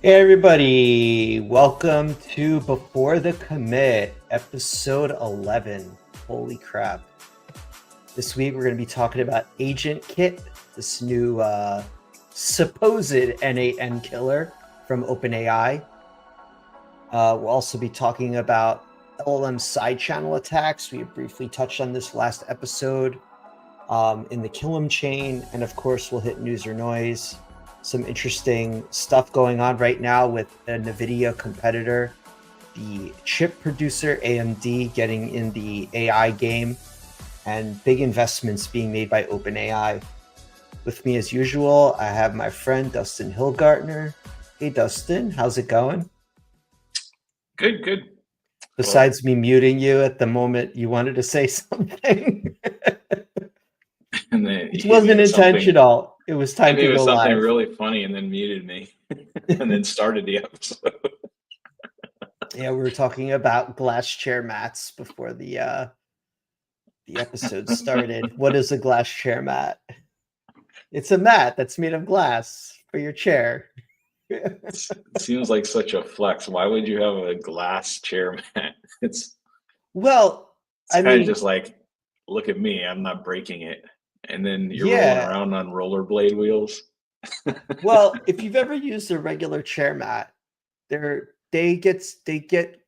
Hey everybody, welcome to Before the Commit, episode 11. Holy crap. This week we're going to be talking about Agent Kit, this new supposed N8N killer from OpenAI. We'll also be talking about LLM side channel attacks. We briefly touched on this last episode in the Killam chain, and of course we'll hit news or noise. Some interesting stuff going on right now with a NVIDIA competitor, the chip producer AMD getting in the AI game, and big investments being made by OpenAI. With me as usual, I have my friend Dustin Hillgartner. Hey Dustin, how's it going? Good. Besides me muting you at the moment you wanted to say something. And then It wasn't intentional. It was time to it was go something live. really funny and then muted me and then started the episode. Yeah, we were talking about glass chair mats before the episode started. What is a glass chair mat? It's a mat that's made of glass for your chair. It seems like such a flex. Why would you have a glass chair mat? It's Well, I kind of mean, just like, look at me, I'm not breaking it. And then you're rolling yeah. around on rollerblade wheels. Well, if you've ever used a regular chair mat, they get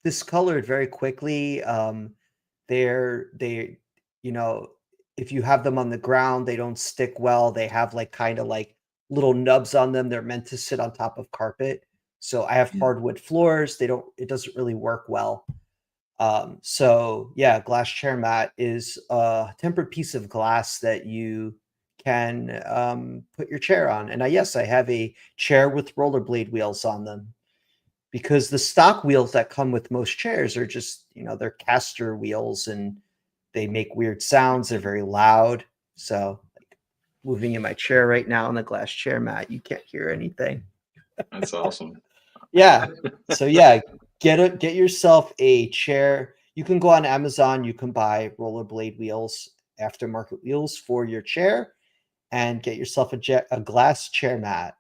discolored very quickly. They you know, if you have them on the ground, they don't stick well. They have like kind of like little nubs on them. They're meant to sit on top of carpet. So I have hardwood floors. It doesn't really work well. So yeah, glass chair mat is a tempered piece of glass that you can put your chair on. And yes, I have a chair with rollerblade wheels on them, because the stock wheels that come with most chairs are just, they're caster wheels and they make weird sounds. They're very loud. So like moving in my chair right now on the glass chair mat, you can't hear anything. That's awesome. Yeah. So yeah, get yourself a chair. You can go on Amazon, you can buy rollerblade wheels, aftermarket wheels for your chair, and get yourself a glass chair mat.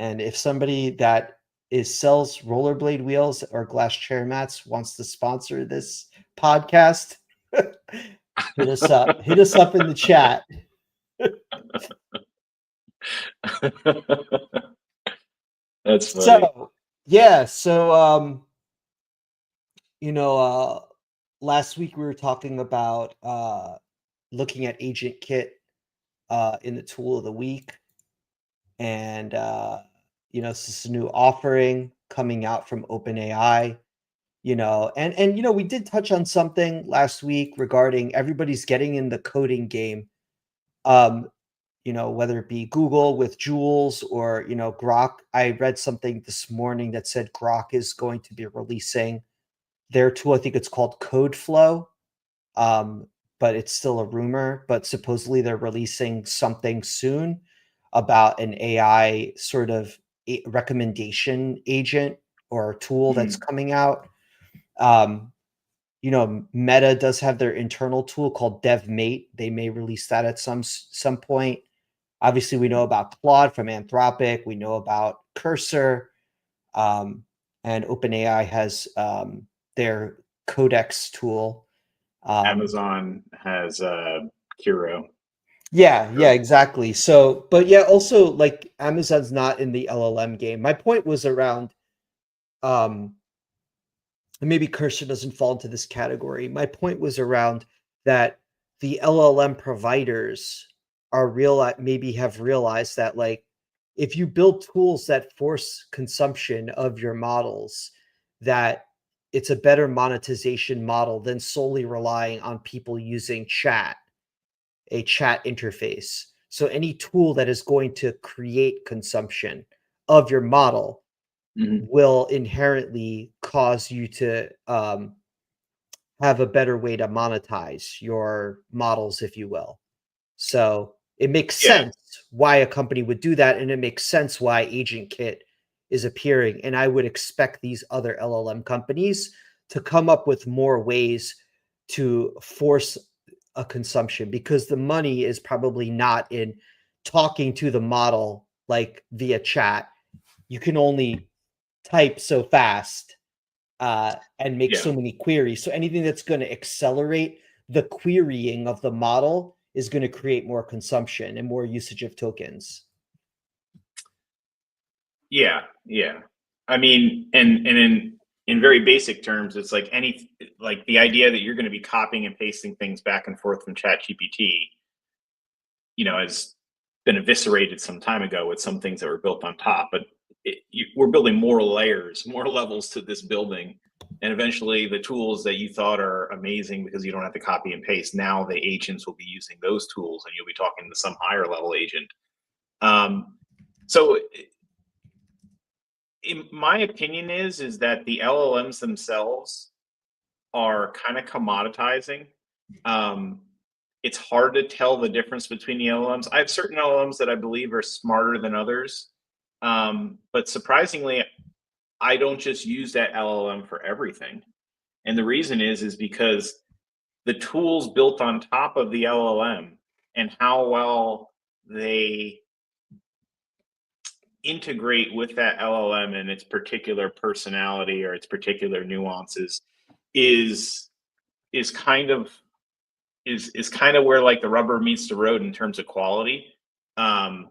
And if somebody that sells rollerblade wheels or glass chair mats wants to sponsor this podcast, hit us up. Hit us up in the chat. That's funny. So yeah, last week we were talking about looking at Agent Kit in the tool of the week, and this is a new offering coming out from OpenAI. And we did touch on something last week regarding everybody's getting in the coding game. Whether it be Google with Jules or Grok. I read something this morning that said Grok is going to be releasing their tool. I think it's called Codeflow. But it's still a rumor, but supposedly they're releasing something soon about an AI sort of recommendation agent or tool that's coming out. Meta does have their internal tool called DevMate. They may release that at some point. Obviously, we know about Claude from Anthropic. We know about Cursor, and OpenAI has their Codex tool. Amazon has Kiro. Yeah, exactly. So, but yeah, also like Amazon's not in the LLM game. My point was around, and maybe Cursor doesn't fall into this category. My point was around that the LLM providers maybe have realized that, like, if you build tools that force consumption of your models, that it's a better monetization model than solely relying on people using a chat interface. So any tool that is going to create consumption of your model will inherently cause you to have a better way to monetize your models, if you will. So it makes sense why a company would do that, and it makes sense why Agent Kit is appearing. And I would expect these other LLM companies to come up with more ways to force a consumption, because the money is probably not in talking to the model like via chat, you can only type so fast and make Yeah. so many queries. So anything that's going to accelerate the querying of the model is going to create more consumption and more usage of tokens. Yeah, yeah. I mean, and in very basic terms, it's like like the idea that you're going to be copying and pasting things back and forth from ChatGPT, has been eviscerated some time ago with some things that were built on top. But we're building more layers, more levels to this building, and eventually the tools that you thought are amazing because you don't have to copy and paste, now the agents will be using those tools, and you'll be talking to some higher level agent. So in my opinion is that the LLMs themselves are kind of commoditizing. Um, it's hard to tell the difference between the LLMs. I have certain LLMs that I believe are smarter than others, but surprisingly, I don't just use that LLM for everything. And the reason is because the tools built on top of the LLM and how well they integrate with that LLM and its particular personality or its particular nuances is is kind of is kind of where like the rubber meets the road in terms of quality. Um,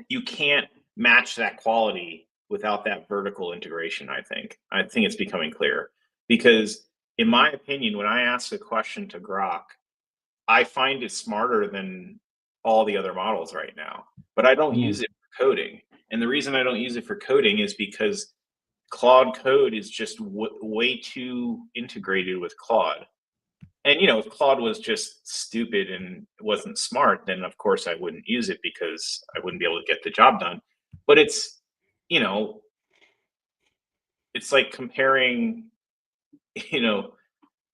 you can't match that quality without that vertical integration. I think it's becoming clear because, in my opinion, when I ask a question to Grok, I find it smarter than all the other models right now, but I don't use it for coding. And the reason I don't use it for coding is because Claude Code is just way too integrated with Claude. And if Claude was just stupid and wasn't smart, then of course I wouldn't use it because I wouldn't be able to get the job done. But you know, it's like comparing, you know,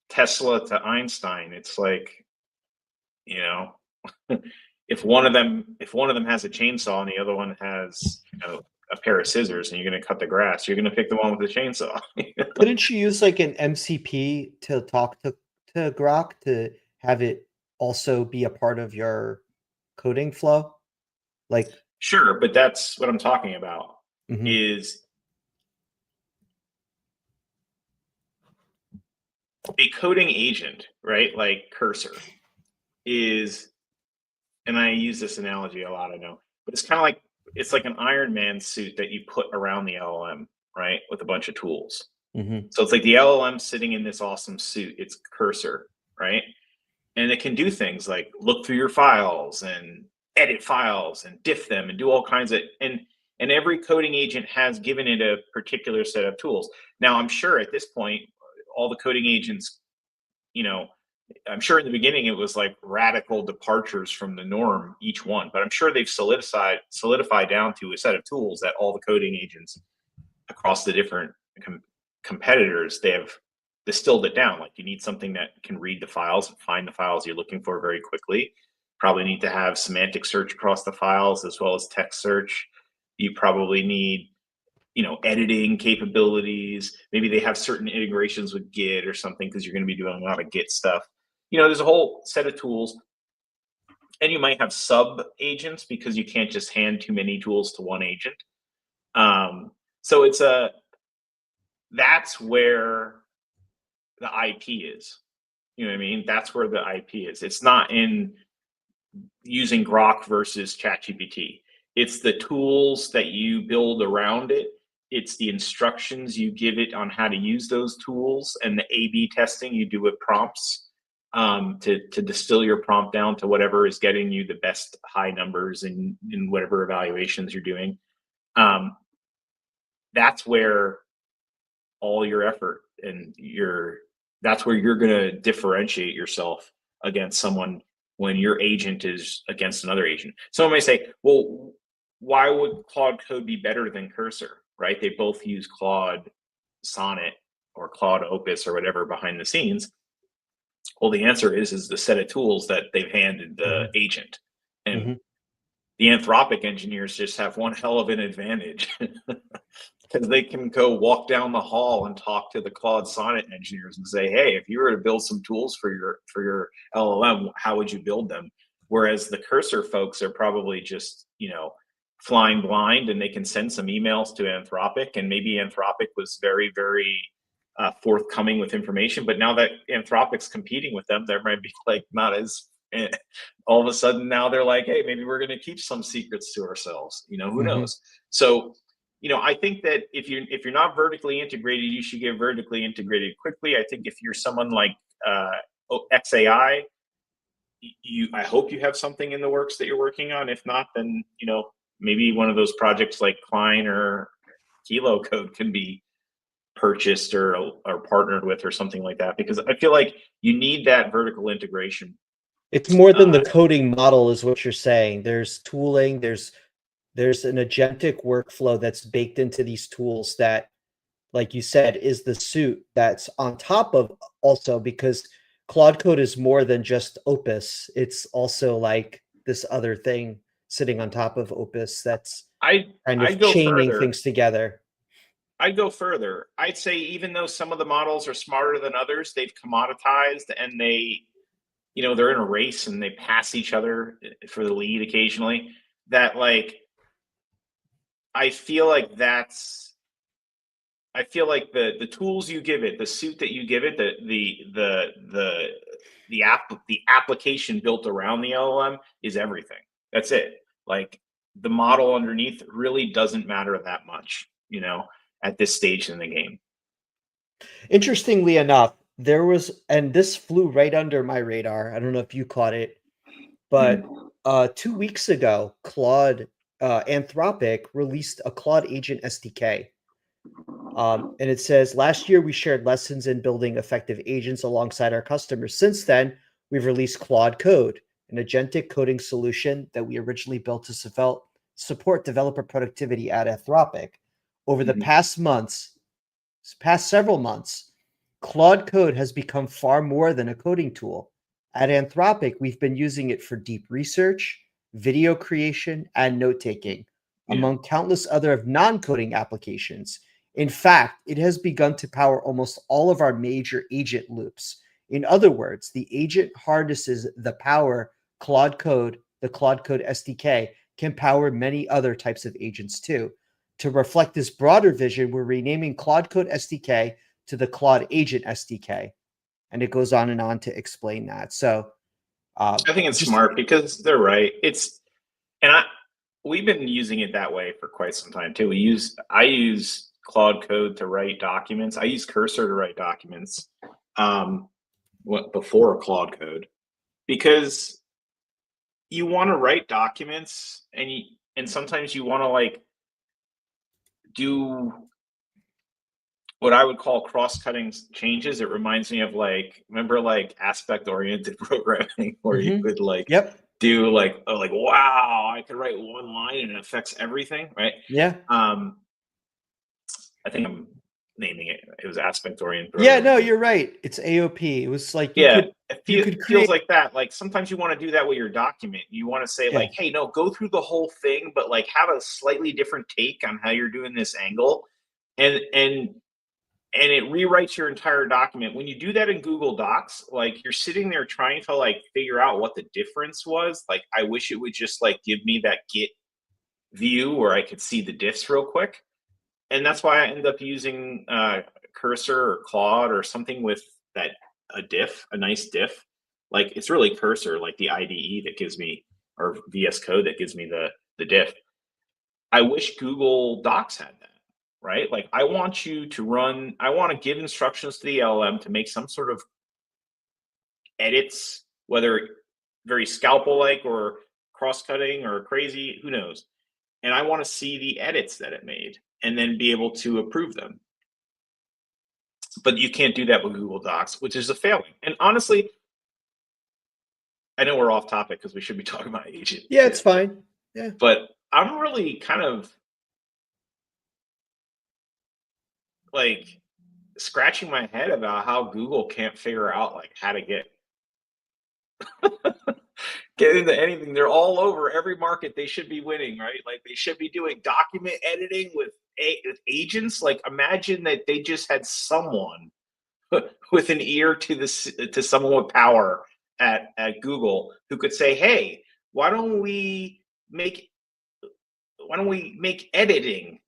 Tesla to Einstein. It's like, you know, if one of them has a chainsaw and the other one has, a pair of scissors and you're going to cut the grass, you're going to pick the one with the chainsaw. Couldn't you use like an MCP to talk to Grok to have it also be a part of your coding flow? Like, Sure, but that's what I'm talking about mhm, is a coding agent, right? Like Cursor is, and I use this analogy a lot, I know, but it's like an Iron Man suit that you put around the LLM, right? With a bunch of tools. mhm, So it's like the LLM sitting in this awesome suit. It's Cursor, right? And it can do things like look through your files and edit files and diff them and do all kinds of and every coding agent has given it a particular set of tools. Now I'm sure at this point all the coding agents, you know, I'm sure in the beginning it was like radical departures from the norm each one, but I'm sure they've solidified down to a set of tools that all the coding agents across the different competitors, they have distilled it down. Like you need something that can read the files and find the files you're looking for very quickly. Probably need to have semantic search across the files as well as text search. You probably need, editing capabilities. Maybe they have certain integrations with Git or something because you're going to be doing a lot of Git stuff. There's a whole set of tools. And you might have sub agents because you can't just hand too many tools to one agent. So that's where the IP is. You know what I mean? That's where the IP is. It's not in using Grok versus ChatGPT. It's the tools that you build around it. It's the instructions you give it on how to use those tools and the A/B testing you do with prompts to distill your prompt down to whatever is getting you the best high numbers in whatever evaluations you're doing. Um, that's where all your effort and that's where you're going to differentiate yourself against someone when your agent is against another agent. Someone may say, well, why would Claude Code be better than Cursor, right? They both use Claude Sonnet or Claude Opus or whatever behind the scenes. Well, the answer is the set of tools that they've handed the mhm, agent. And mhm. the Anthropic engineers just have one hell of an advantage because they can go walk down the hall and talk to the Claude Sonnet engineers and say, "Hey, if you were to build some tools for your LLM, how would you build them?" Whereas the Cursor folks are probably just flying blind, and they can send some emails to Anthropic, and maybe Anthropic was very, very forthcoming with information. But now that Anthropic's competing with them, there might be like not as. All of a sudden now they're like, hey, maybe we're going to keep some secrets to ourselves. Who Mm-hmm. knows? So, I think that if you're not vertically integrated, you should get vertically integrated quickly. I think if you're someone like XAI, I hope you have something in the works that you're working on. If not, then maybe one of those projects like Klein or Kilo Code can be purchased or partnered with or something like that, because I feel like you need that vertical integration. It's more than the coding model, is what you're saying. There's tooling, there's an agentic workflow that's baked into these tools that, like you said, is the suit that's on top of, also because Claude Code is more than just Opus. It's also like this other thing sitting on top of Opus that's kind of I'd go chaining further. things together. I'd go further. I'd say even though some of the models are smarter than others, they've commoditized, and they're in a race and they pass each other for the lead occasionally. That I feel like the tools you give it, the suit that you give it, the application built around the LLM is everything. That's it. Like the model underneath really doesn't matter that much, at this stage in the game. Interestingly enough, there was, and this flew right under my radar. I don't know if you caught it, but 2 weeks ago, Anthropic released a Claude Agent SDK. And it says, last year we shared lessons in building effective agents alongside our customers. Since then, we've released Claude Code, an agentic coding solution that we originally built to support developer productivity at Anthropic. Over the past several months, Claude Code has become far more than a coding tool. At Anthropic, we've been using it for deep research, video creation, and note-taking, among countless other non-coding applications. In fact, it has begun to power almost all of our major agent loops. In other words, the agent harnesses the power the Claude Code SDK can power many other types of agents too. To reflect this broader vision, we're renaming Claude Code SDK to the Claude Agent SDK. And it goes on and on to explain that. So I think it's smart because they're right. We've been using it that way for quite some time too. I use Claude Code to write documents. I use Cursor to write documents before Claude Code, because you want to write documents and sometimes you want to do what I would call cross-cutting changes. It reminds me of remember aspect-oriented programming where you could do wow, I could write one line and it affects everything, right? Yeah. I think I'm naming it. It was aspect-oriented. Yeah, no, you're right. It's AOP. It was like it feels like that. Like sometimes you want to do that with your document. You want to say hey, no, go through the whole thing, but have a slightly different take on how you're doing this angle, and it rewrites your entire document. When you do that in Google Docs, you're sitting there trying to figure out what the difference was. I wish it would just give me that Git view where I could see the diffs real quick. And that's why I end up using Cursor or Claude or something with a nice diff. It's really Cursor, the IDE that gives me, or VS Code that gives me the diff. I wish Google Docs had that, right? I want to give instructions to the LLM to make some sort of edits, whether very scalpel-like or cross-cutting or crazy, who knows? And I want to see the edits that it made and then be able to approve them. But you can't do that with Google Docs, which is a failing. And honestly, I know we're off topic because we should be talking about agent. Yeah, it's fine. Yeah. But I'm really kind of scratching my head about how Google can't figure out how to get into anything. They're all over every market. They should be winning, right? They should be doing document editing with agents. Imagine that they just had someone with an ear to someone with power at Google who could say, hey, why don't we make we make editing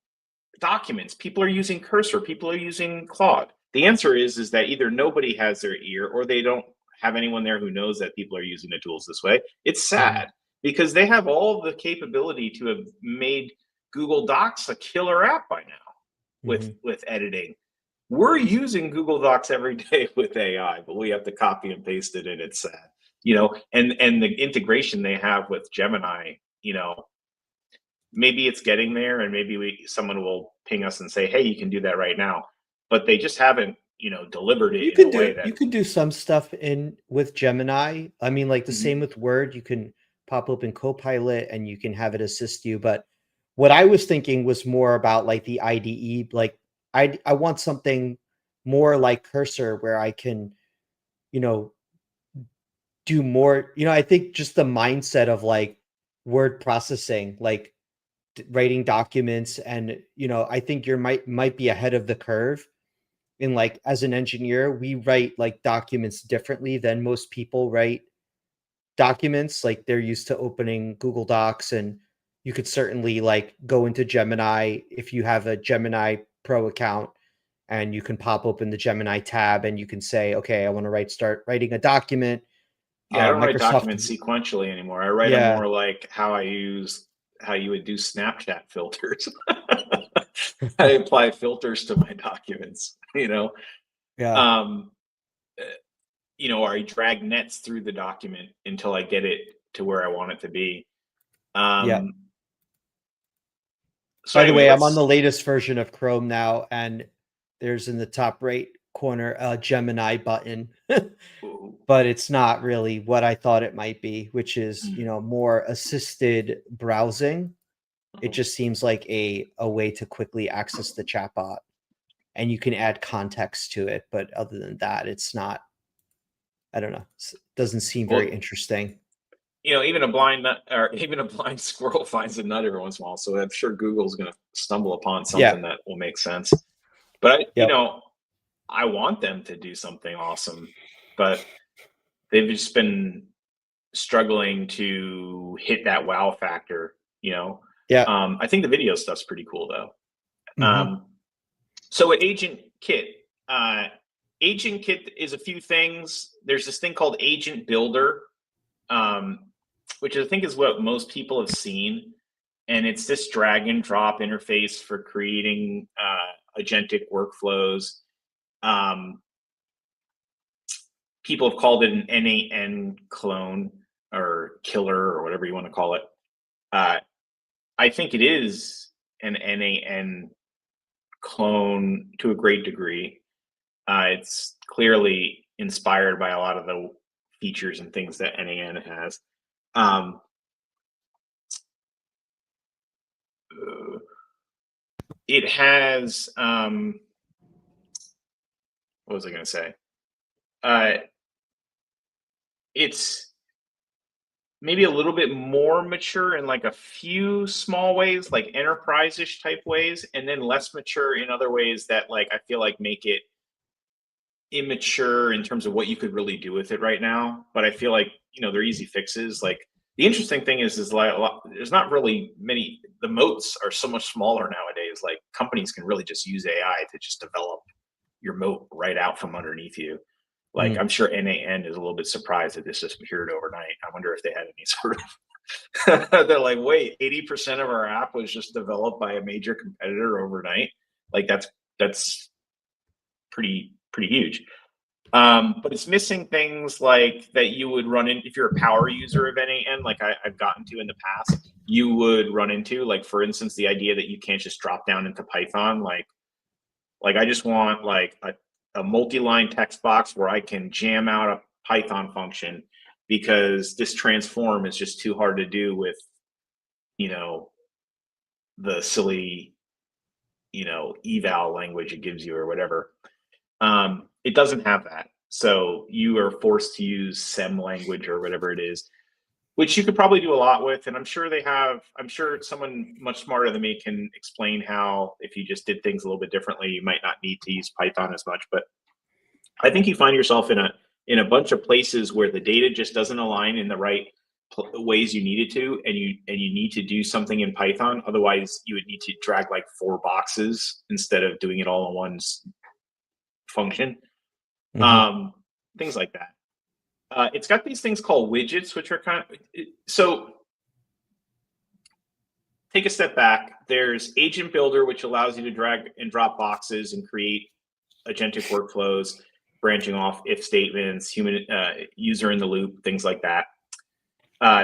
documents? People are using Cursor, people are using Claude. The answer is that either nobody has their ear, or they don't have anyone there who knows that people are using the tools this way. It's sad because they have all the capability to have made Google Docs a killer app by now with editing. We're using Google Docs every day with AI, but we have to copy and paste it, and it's sad. And the integration they have with Gemini, maybe it's getting there, and maybe someone will ping us and say, hey, you can do that right now, but they just haven't delivered it in a way that you can do some stuff in with Gemini. I mean, like the same with Word, you can pop open Copilot and you can have it assist you. But what I was thinking was more about like the IDE. Like I want something more like Cursor where I can, you know, do more. I think just the mindset of like word processing, like writing documents, and I think you might be ahead of the curve. In like as an engineer, we write like documents differently than most people write documents. Like they're used to opening Google Docs, and you could certainly like go into Gemini if you have a Gemini Pro account, and you can pop open the Gemini tab and you can say, okay, I want to start writing a document. Yeah, I don't write Microsoft, documents sequentially anymore. I write them yeah, more like how you would do Snapchat filters. I apply filters to my documents, yeah, um, or I drag nets through the document until I get it to where I want it to be. yeah. So By the anyway, way, I'm on let's. the latest version of Chrome now, and there's in the top right corner a Gemini button. But it's not really what I thought it might be, which is, more assisted browsing. It just seems like a way to quickly access the chatbot, and you can add context to it. But other than that, it's not, I don't know. It doesn't seem very Well, interesting. even a blind nut, or even a blind squirrel finds a nut every once in a while. So I'm sure Google's going to stumble upon Yeah. something that will make sense. But Yep. I want them to do something awesome, but they've just been struggling to hit that wow factor. Yeah. I think the video stuff's pretty cool though. Mm-hmm. So at Agent Kit is a few things. There's this thing called Agent Builder, which I think is what most people have seen, and it's this drag and drop interface for creating agentic workflows. People have called it an NAN clone or killer or whatever you want to call it. I think it is an NAN clone to a great degree. It's clearly inspired by a lot of the features and things that NAN has. It has, what was I going to say? It's maybe a little bit more mature in like a few small ways, like enterprise-ish type ways, and then less mature in other ways that like I feel like make it immature in terms of what you could really do with it right now. But I feel like they're easy fixes. Like the interesting thing is like there's not really many. The moats are so much smaller nowadays. Like companies can really just use AI to just develop your moat right out from underneath you. Like I'm sure NAN is a little bit surprised that this just appeared overnight. I wonder if they had any sort of. They're like, wait, 80% of our app was just developed by a major competitor overnight. Like that's pretty huge. But it's missing things like that you would run in if you're a power user of NAN, like I've gotten to in the past. You would run into, like, for instance, the idea that you can't just drop down into Python. Like I just want like a multi-line text box where I can jam out a Python function because this transform is just too hard to do with, the silly, eval language it gives you or whatever. It doesn't have that. So you are forced to use SEM language or whatever it is, which you could probably do a lot with. And I'm sure someone much smarter than me can explain how, if you just did things a little bit differently, you might not need to use Python as much. But I think you find yourself in a bunch of places where the data just doesn't align in the right ways you needed to, and you need to do something in Python. Otherwise, you would need to drag like 4 boxes instead of doing it all in one function. Things like that. It's got these things called widgets, which are so. Take a step back. There's Agent Builder, which allows you to drag and drop boxes and create agentic workflows, branching off if statements, human user in the loop, things like that.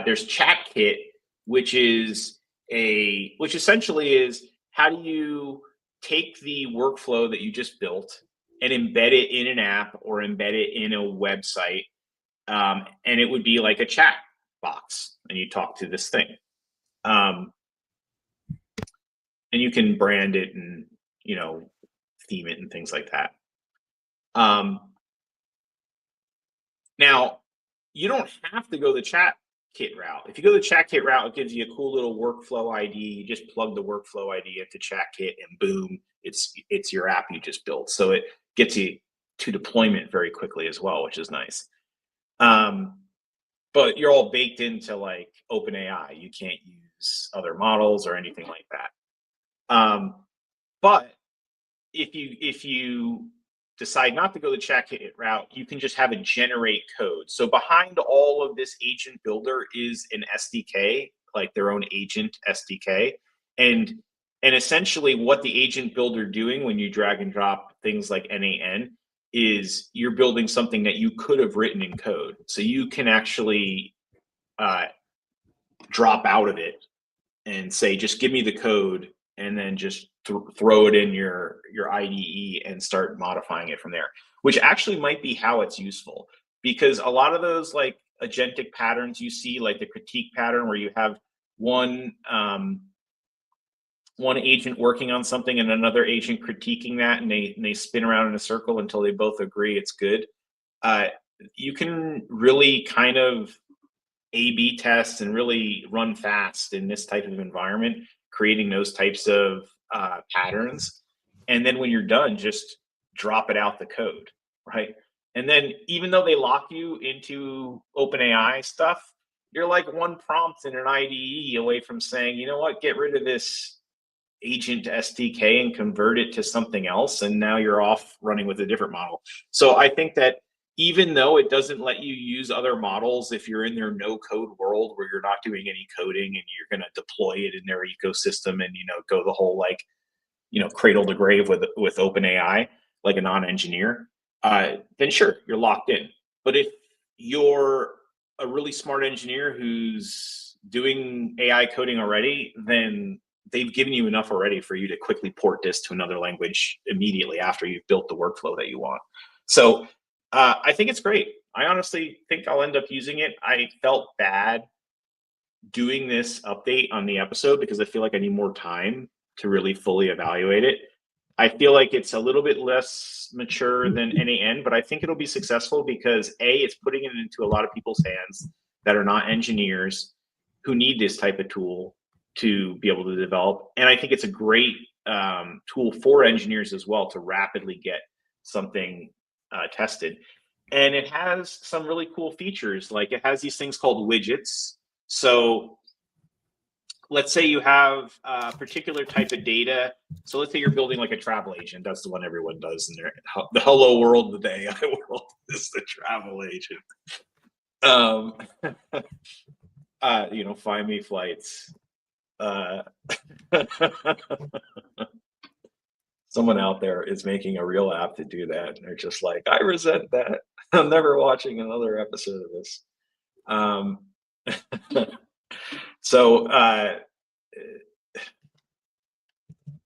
There's ChatKit, which essentially is, how do you take the workflow that you just built and embed it in an app or embed it in a website, and it would be like a chat box, and you talk to this thing. And you can brand it and, theme it and things like that. Now, you don't have to go the ChatKit route. If you go the ChatKit route, it gives you a cool little workflow ID. You just plug the workflow ID into ChatKit, and boom, it's your app you just built. So it gets you to deployment very quickly as well, which is nice. But you're all baked into like OpenAI. You can't use other models or anything like that. But if you decide not to go the ChatKit route, you can just have it generate code. So behind all of this Agent Builder is an SDK, like their own agent SDK. And essentially what the Agent Builder doing when you drag and drop things like NAN is you're building something that you could have written in code. So you can actually drop out of it and say, just give me the code, and then just throw it in your IDE and start modifying it from there, which actually might be how it's useful, because a lot of those like agentic patterns you see, like the critique pattern where you have one agent working on something and another agent critiquing that, and they spin around in a circle until they both agree it's good. You can really kind of A/B test and really run fast in this type of environment, creating those types of patterns. And then when you're done, just drop it out the code, right? And then even though they lock you into OpenAI stuff, you're like one prompt in an IDE away from saying, you know what, get rid of this agent SDK and convert it to something else. And now you're off running with a different model. So I think that even though it doesn't let you use other models, if you're in their no code world where you're not doing any coding and you're going to deploy it in their ecosystem and, go the whole like, cradle to grave with OpenAI, like a non-engineer, then sure, you're locked in. But if you're a really smart engineer who's doing AI coding already, then they've given you enough already for you to quickly port this to another language immediately after you've built the workflow that you want. So I think it's great. I honestly think I'll end up using it. I felt bad doing this update on the episode because I feel like I need more time to really fully evaluate it. I feel like it's a little bit less mature than NAN, but I think it'll be successful because it's putting it into a lot of people's hands that are not engineers who need this type of tool to be able to develop. And I think it's a great tool for engineers as well to rapidly get something tested. And it has some really cool features. Like it has these things called widgets. So let's say you have a particular type of data. So let's say you're building like a travel agent. That's the one everyone does in the hello world, the AI world is the travel agent. Find me flights. Someone out there is making a real app to do that, and they're just like, I resent that. I'm never watching another episode of this. So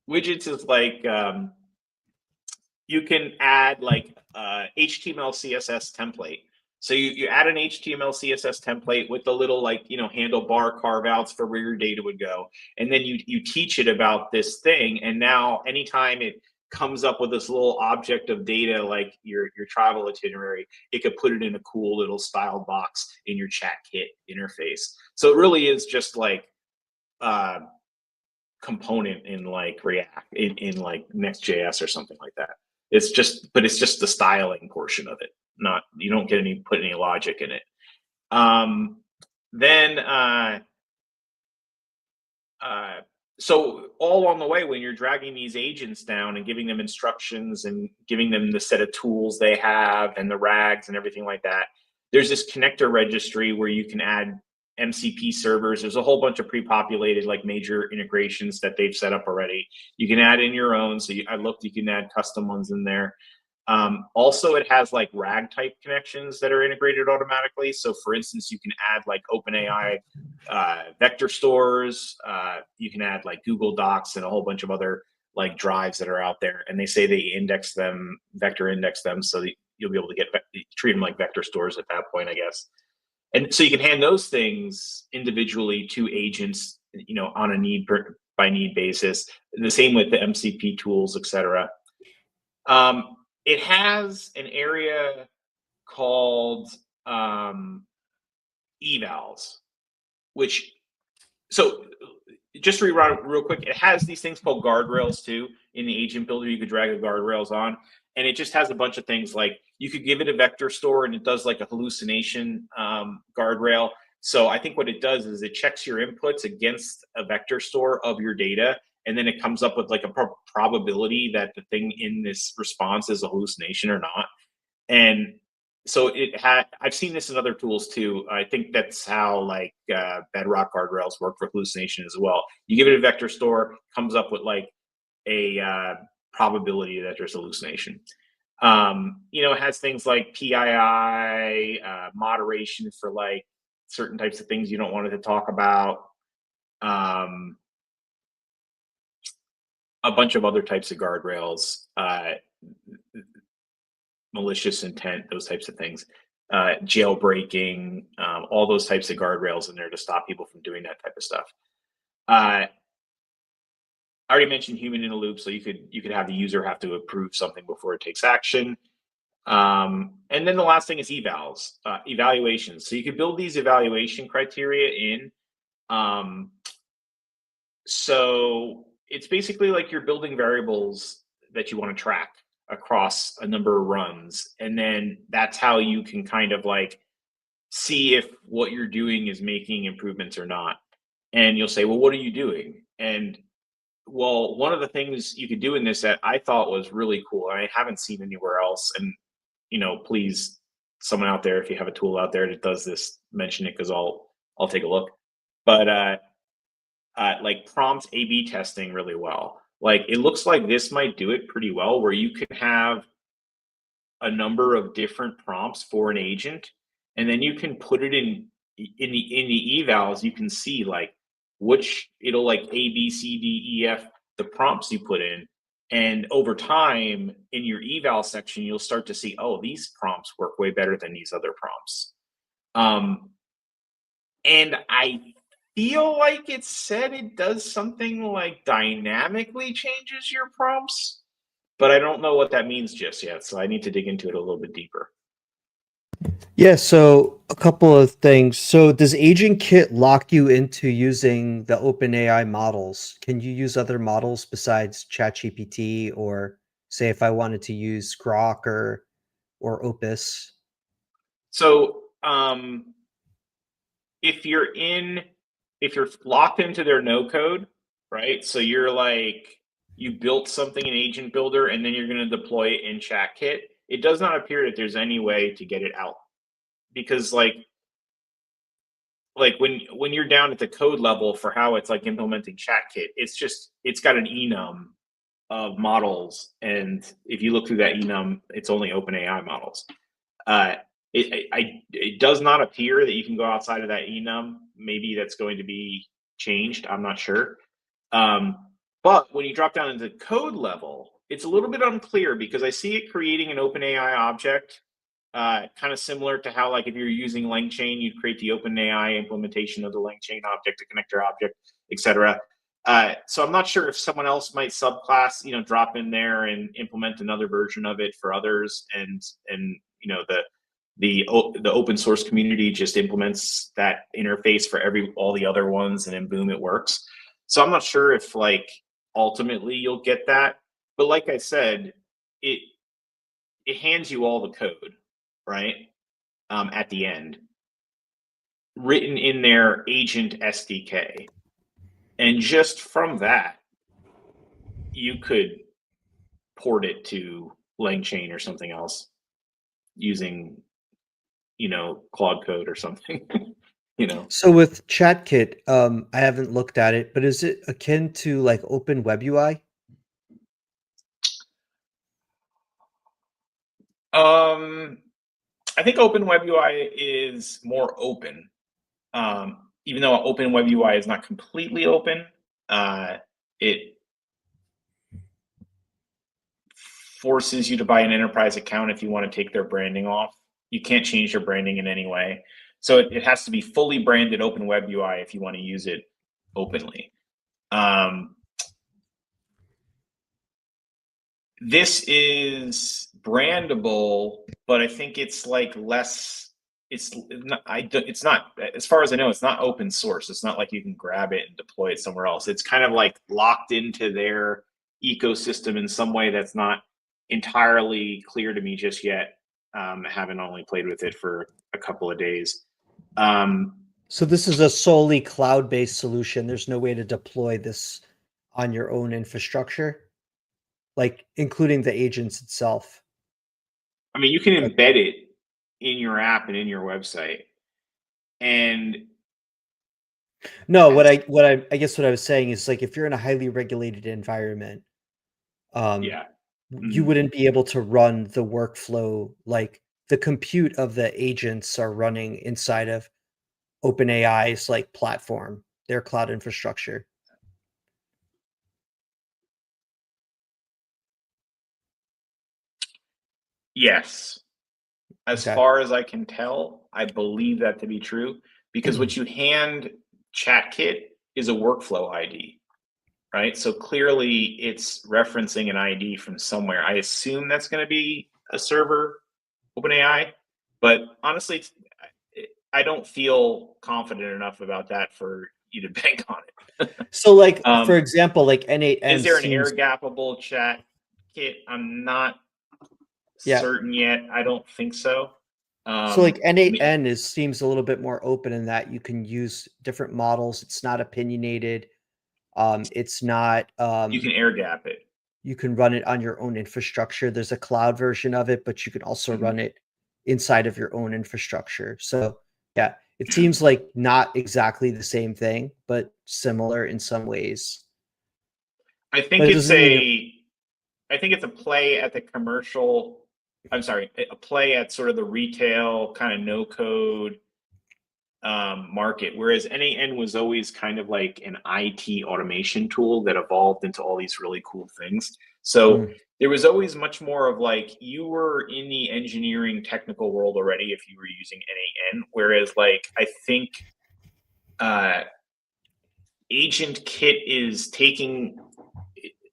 widgets is like you can add like HTML CSS template. So you add an HTML CSS template with the little like handlebar carve outs for where your data would go, and then you teach it about this thing, and now anytime it comes up with this little object of data like your travel itinerary, it could put it in a cool little styled box in your ChatKit interface. So it really is just like component in like React in like Next.js or something like that. It's just the styling portion of it. You don't get put any logic in it. then uh, so all along the way, when you're dragging these agents down and giving them instructions and giving them the set of tools they have and the rags and everything like that, there's this connector registry where you can add MCP servers. There's a whole bunch of pre-populated like major integrations that they've set up already. You can add in your own. So I looked, you can add custom ones in there. Also, it has like RAG type connections that are integrated automatically. So, for instance, you can add like OpenAI vector stores. You can add like Google Docs and a whole bunch of other like drives that are out there. And they say they index them, vector index them, so that you'll be able to treat them like vector stores at that point, I guess. And so you can hand those things individually to agents, on a need by need basis. And the same with the MCP tools, etc. It has an area called evals, which, so just to rerun real quick, it has these things called guardrails too in the agent builder. You could drag the guardrails on, and it just has a bunch of things like you could give it a vector store and it does like a hallucination guardrail. So I think what it does is it checks your inputs against a vector store of your data, and then it comes up with like a probability that the thing in this response is a hallucination or not. And so I've seen this in other tools too. I think that's how like Bedrock guardrails work for hallucination as well. You give it a vector store, comes up with like a probability that there's hallucination. It has things like PII, moderation for like certain types of things you don't want it to talk about. A bunch of other types of guardrails, malicious intent, those types of things, jailbreaking, all those types of guardrails in there to stop people from doing that type of stuff. I already mentioned human in a loop, so you could have the user have to approve something before it takes action. And then the last thing is evals, evaluations. So you could build these evaluation criteria in. So it's basically like you're building variables that you want to track across a number of runs. And then that's how you can kind of like see if what you're doing is making improvements or not. And you'll say, well, what are you doing? And well, one of the things you could do in this that I thought was really cool, and I haven't seen anywhere else, and please, someone out there, if you have a tool out there that does this, mention it because I'll take a look. But like prompt A/B testing really well. Like it looks like this might do it pretty well, where you can have a number of different prompts for an agent, and then you can put it in the evals. You can see like which it'll like A, B, C, D, E, F, the prompts you put in. And over time in your eval section, you'll start to see, oh, these prompts work way better than these other prompts. And I feel like it said it does something like dynamically changes your prompts, but I don't know what that means just yet. So I need to dig into it a little bit deeper. Yeah, so a couple of things. So does Agent Kit lock you into using the OpenAI models? Can you use other models besides ChatGPT, or say if I wanted to use Grok or Opus? So if you're locked into their no code, right? So you're like you built something in Agent Builder and then you're going to deploy it in ChatKit. It does not appear that there's any way to get it out, because like when you're down at the code level for how it's like implementing ChatKit, it's got an enum of models, and if you look through that enum, it's only OpenAI models. It does not appear that you can go outside of that enum. Maybe that's going to be changed. I'm not sure. But when you drop down into code level, it's a little bit unclear, because I see it creating an OpenAI object, kind of similar to how, like, if you're using LangChain, you'd create the OpenAI implementation of the LangChain object, the connector object, etc. So I'm not sure if someone else might subclass, drop in there and implement another version of it for others, and the open source community just implements that interface for all the other ones, and then boom, it works. So I'm not sure if like ultimately you'll get that, but like I said, it hands you all the code, right? At the end. written in their agent SDK. And just from that, you could port it to LangChain or something else using, Claude code or something. you know. So with ChatKit, I haven't looked at it, but is it akin to like Open Web UI? I think Open Web UI is more open. Even though Open Web UI is not completely open, it forces you to buy an enterprise account if you want to take their branding off. You can't change their branding in any way. So it has to be fully branded Open Web UI if you want to use it openly. This is brandable, but I think it's like less. It's not. As far as I know, it's not open source. It's not like you can grab it and deploy it somewhere else. It's kind of like locked into their ecosystem in some way that's not entirely clear to me just yet. Having only played with it for a couple of days. So this is a solely cloud-based solution. There's no way to deploy this on your own infrastructure, like including the agents itself. I mean, you can Like, embed it in your app and in your website, and no, as I guess what I was saying is like if you're in a highly regulated environment, um, yeah. you Mhm. wouldn't be able to run the workflow like the compute of the agents are running inside of OpenAI's like platform, their cloud infrastructure. Yes. As Okay. far as I can tell, I believe that to be true because what you hand ChatKit is a workflow ID, right? So clearly it's referencing an ID from somewhere. I assume that's going to be a server, OpenAI, but honestly, I don't feel confident enough about that for you to bank on it. So like for um, example, like is N8N there an air seems gappable chat kit? I'm not yeah. certain yet. I don't think so. So like Me- N8N is seems a little bit more open in that you can use different models. It's not opinionated. It's not you can air gap it. you can run it on your own infrastructure. There's a cloud version of it, but you can also run Mhm. it inside of your own infrastructure. So, yeah, it seems like not exactly the same thing, but similar in some ways. I But think it it's doesn't mean a I think it's a play at the commercial. I'm sorry, a play at sort of the retail kind of no code market, whereas NAN was always kind of like an IT automation tool that evolved into all these really cool things. So mm, there was always much more of like you were in the engineering technical world already if you were using NAN, whereas like I think uh, Agent Kit is taking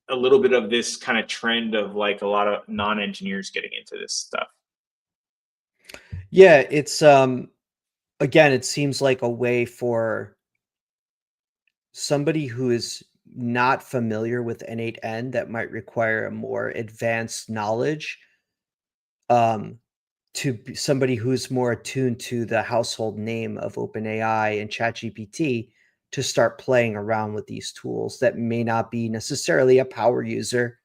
a little bit of this kind of trend of like a lot of non-engineers getting into this stuff. yeah, it's again, it seems like a way for somebody who is not familiar with N8N that might require a more advanced knowledge um to be somebody who's more attuned to the household name of OpenAI and ChatGPT to start playing around with these tools that may not be necessarily a power user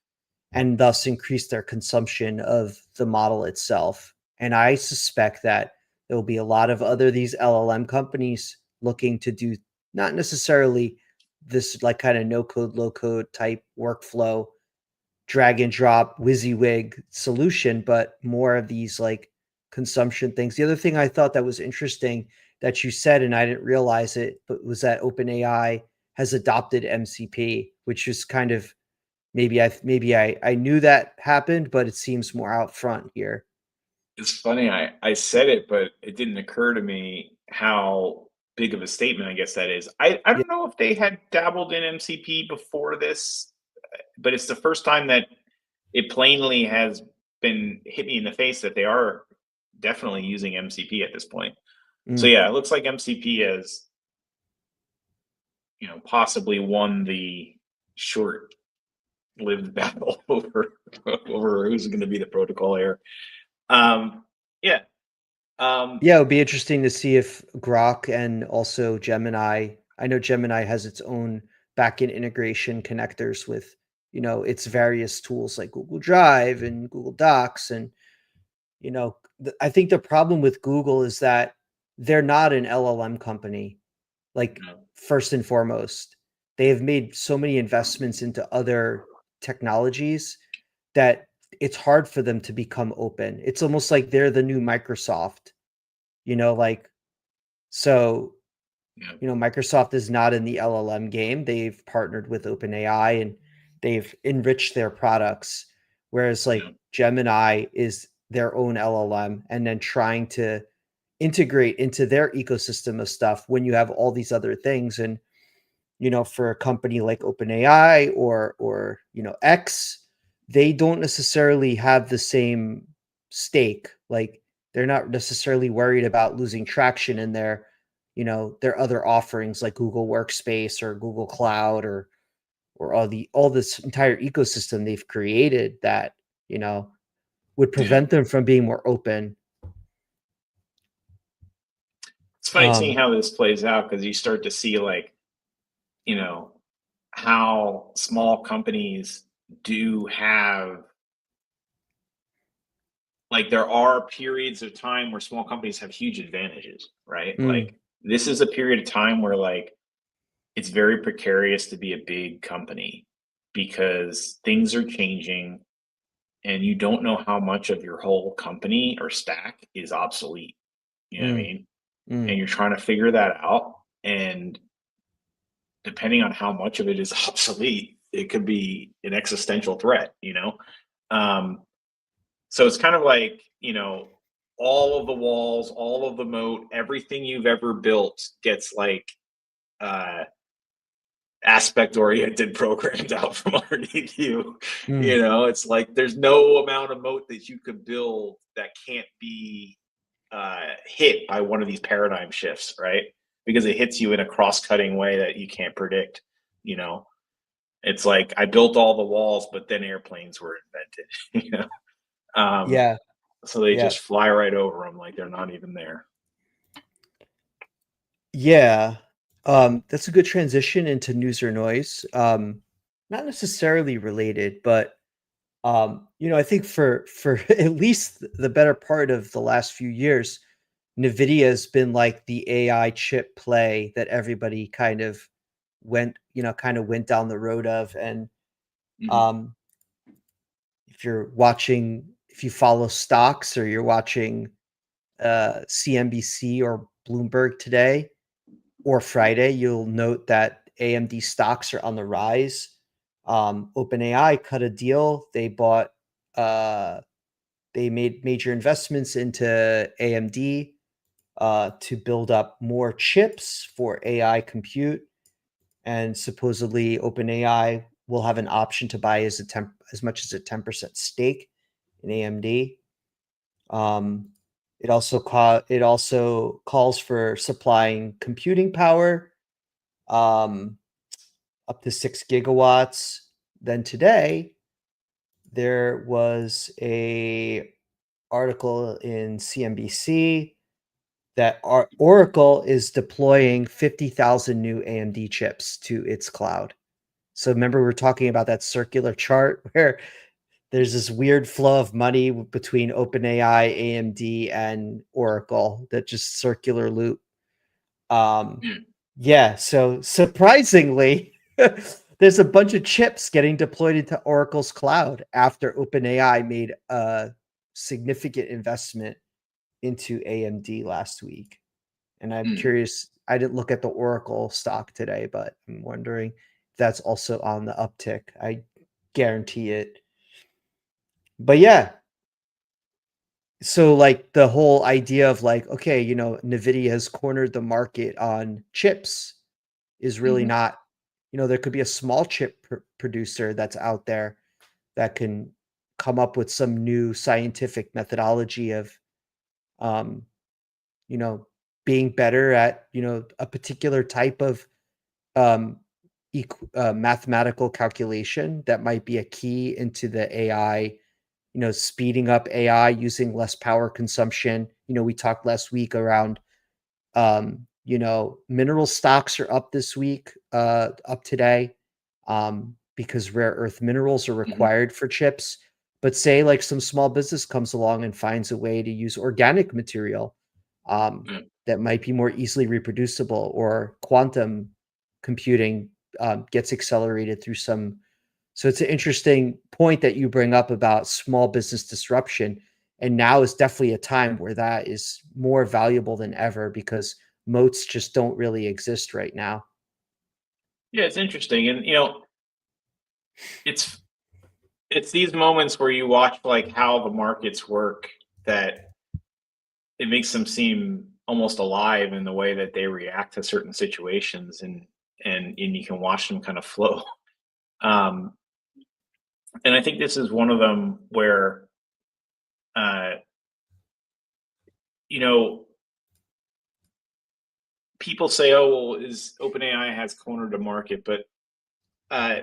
and thus increase their consumption of the model itself. And I suspect that there will be a lot of other these LLM companies looking to do not necessarily this like kind of no code, low code type workflow drag and drop WYSIWYG solution, but more of these like consumption things. The other thing I thought that was interesting that you said, and I didn't realize it, but was that OpenAI has adopted MCP, which is kind of maybe I knew that happened, but it seems more out front here. It's funny, I said it, but it didn't occur to me how big of a statement I guess that is. I Yeah. don't know if they had dabbled in MCP before this, but it's the first time that it plainly has been hit me in the face that they are definitely using MCP at this point. So Mm. yeah, it looks like MCP has, possibly won the short-lived battle over who's going to be the protocol here. Um, yeah, Yeah, it would be interesting to see if Grok and also Gemini. I know Gemini has its own backend integration connectors with, its various tools like Google Drive and Google Docs. And, I think the problem with Google is that they're not an LLM company. Like, no, first and foremost, they have made so many investments into other technologies that it's hard for them to become open. It's almost like they're the new Microsoft, like, so, no, Microsoft is not in the LLM game. They've partnered with OpenAI and they've enriched their products. Whereas like no, Gemini is their own LLM and then trying to integrate into their ecosystem of stuff when you have all these other things. And for a company like OpenAI or X, they don't necessarily have the same stake. Like they're not necessarily worried about losing traction in their other offerings like Google Workspace or Google Cloud or all this entire ecosystem they've created that, you know, would yeah. prevent them from being more open. It's funny seeing Um, how this plays out because you start to see like, you know, how small companies do have like there are periods of time where small companies have huge advantages, right? mm, Like this is a period of time where like it's very precarious to be a big company because things are changing and you don't know how much of your whole company or stack is obsolete. You know what I mm, mean? And mm. you're trying to figure that out. And depending on how much of it is obsolete, it could be an existential threat, you know? Um, so it's kind of like, all of the walls, all of the moat, everything you've ever built gets like uh aspect oriented programmed out from underneath you. Mm. It's like there's no amount of moat that you could build that can't be hit by one of these paradigm shifts, right? Because it hits you in a cross-cutting way that you can't predict. You know, it's like I built all the walls, but then airplanes were invented. Um, Yeah, so they yeah, just fly right over them like they're not even there. yeah. That's a good transition into news or noise. Not necessarily related, but I think for at least the better part of the last few years, Nvidia has been like the AI chip play that everybody kind of went down the road of. And Mhm. um, if you follow stocks or you're watching CNBC or Bloomberg today or Friday, you'll note that AMD stocks are on the rise. OpenAI cut a deal. Uh, they made major investments into AMD to build up more chips for AI compute, and supposedly OpenAI will have an option to buy as much as a 10% stake in AMD. Um, it also calls for supplying computing power um, up to 6 gigawatts. Then today there was a article in CNBC that Oracle is deploying 50,000 new AMD chips to its cloud. So remember, we're talking about that circular chart where there's this weird flow of money between OpenAI, AMD, and Oracle, that just circular loop. Um, Mm. yeah, so surprisingly, there's a bunch of chips getting deployed into Oracle's cloud after OpenAI made a significant investment into AMD last week. And I'm Mm. curious, I didn't look at the Oracle stock today, but I'm wondering if that's also on the uptick. I guarantee it. But yeah, so like the whole idea of like, okay, Nvidia has cornered the market on chips is really Mhm. not, there could be a small chip producer that's out there that can come up with some new scientific methodology of um, you know, being better at, a particular type of um, mathematical calculation that might be a key into the AI, speeding up AI using less power consumption. We talked last week around, mineral stocks are up this week, up today, because rare earth minerals are Mhm. required for chips. But say like some small business comes along and finds a way to use organic material, Yeah. that might be more easily reproducible, or quantum computing gets accelerated through some. So it's an interesting point that you bring up about small business disruption. And now is definitely a time where that is more valuable than ever, because moats just don't really exist right now. Yeah, it's interesting, and it's it's these moments where you watch like how the markets work that it makes them seem almost alive in the way that they react to certain situations, and you can watch them kind of flow. Um, and I think this is one of them where uh, you know people say, "Oh, well, is OpenAI has cornered the market?" But uh,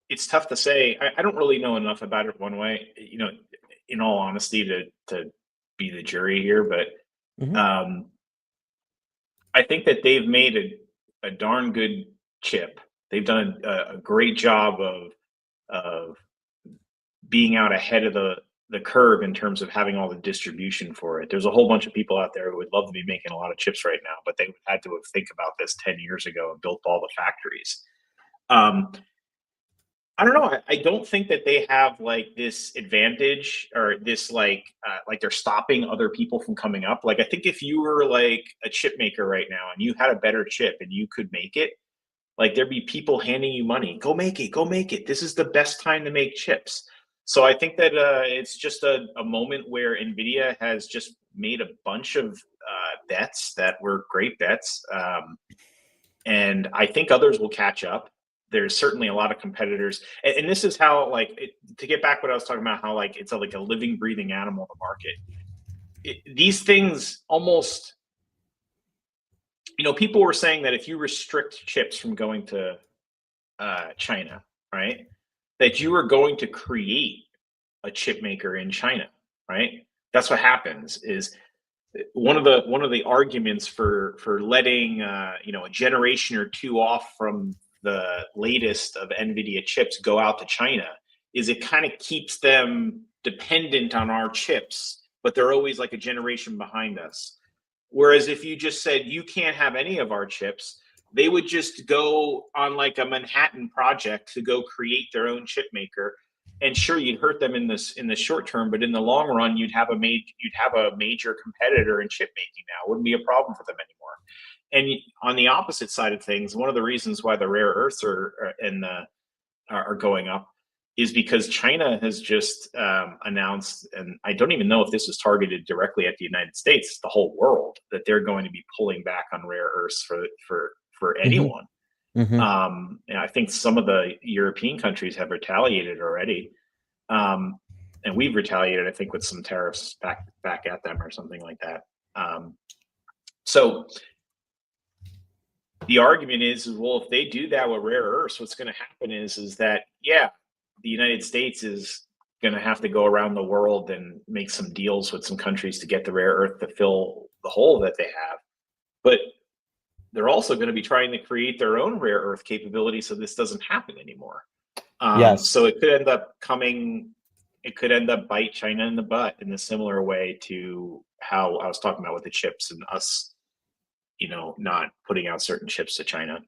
it's tough to say. I don't really know enough about it one way, in all honesty, to be the jury here. But Mhm. I think that they've made a darn good chip. They've done a great job of being out ahead of the curve in terms of having all the distribution for it. There's a whole bunch of people out there who would love to be making a lot of chips right now, but they had to have think about this 10 years ago and built all the factories. Um, I don't know. I don't think that they have like this advantage or this like they're stopping other people from coming up. Like I think if you were like a chip maker right now and you had a better chip and you could make it, like there'd be people handing you money. Go make it. Go make it. This is the best time to make chips. So I think that it's just a moment where Nvidia has just made a bunch of bets that were great bets, and I think others will catch up. There's certainly a lot of competitors, and this is how to get back what I was talking about, how like it's like a living, breathing animal in the market. These things almost, people were saying that if you restrict chips from going to China, right? That you are going to create a chip maker in China, right? That's what happens. Is one of the arguments for letting a generation or two off from the latest of NVIDIA chips go out to China is it kind of keeps them dependent on our chips, but they're always like a generation behind us. Whereas if you just said you can't have any of our chips, they would just go on like a Manhattan project to go create their own chip maker. And sure, you'd hurt them in the short term, but in the long run, you'd have a major competitor in chip making now. It wouldn't be a problem for them anymore. And on the opposite side of things, one of the reasons why the rare earths are going up is because China has just announced, and I don't even know if this is targeted directly at the United States, the whole world, that they're going to be pulling back on rare earths for Mhm. anyone. Mhm. And I think some of the European countries have retaliated already, um, and we've retaliated, I think, with some tariffs back at them or something like that. So the argument is well, if they do that with rare earths, what's going to happen is that yeah, the United States is going to have to go around the world and make some deals with some countries to get the rare earth to fill the hole that they have, but they're also going to be trying to create their own rare earth capability so this doesn't happen anymore. So Yes. it could end up bite China in the butt in a similar way to how I was talking about with the chips and us, not putting out certain chips to China.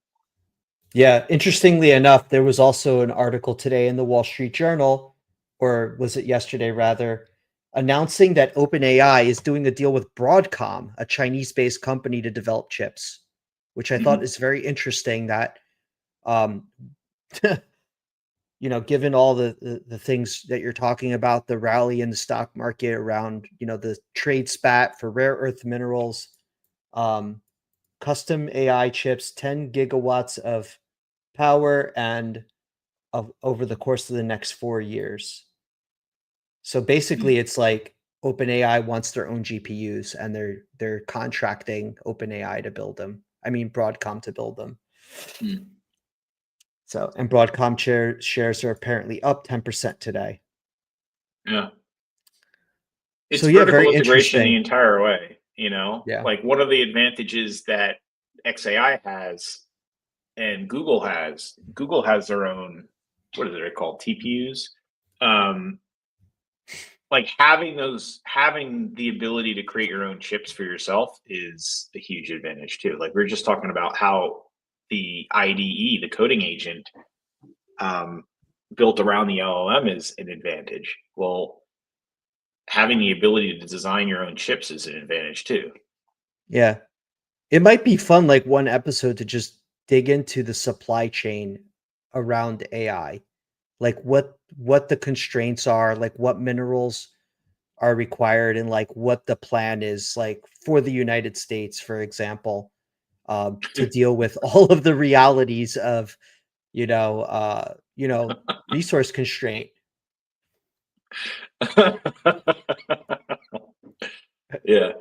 Yeah, interestingly enough, there was also an article today in the Wall Street Journal, or was it yesterday rather, announcing that OpenAI is doing a deal with Broadcom, a Chinese-based company, to develop chips, which I thought Mm-hmm. is very interesting that, um, given all the things that you're talking about, the rally in the stock market around, the trade spat for rare earth minerals, um, custom AI chips, 10 gigawatts of power, and over the course of the next 4 years. So basically, it's like OpenAI wants their own GPUs, and they're contracting OpenAI to build them. I mean, Broadcom to build them. Mm-hmm. So, and Broadcom shares are apparently up 10% today. Yeah. So It's yeah, vertical very integration the interesting. entire way, you know? Yeah. Like one of the advantages that XAI has and Google has their own, what are they called? TPUs. Um, like having the ability to create your own chips for yourself is a huge advantage too. Like we are just talking about how the IDE, the coding agent, um, built around the LLM is an advantage. Well, having the ability to design your own chips is an advantage too. Yeah. It might be fun, like one episode to just dig into the supply chain around AI. Like what the constraints are, like what minerals are required and like what the plan is like for the United States, for example, to deal with all of the realities of, you know, resource constraint. Yeah,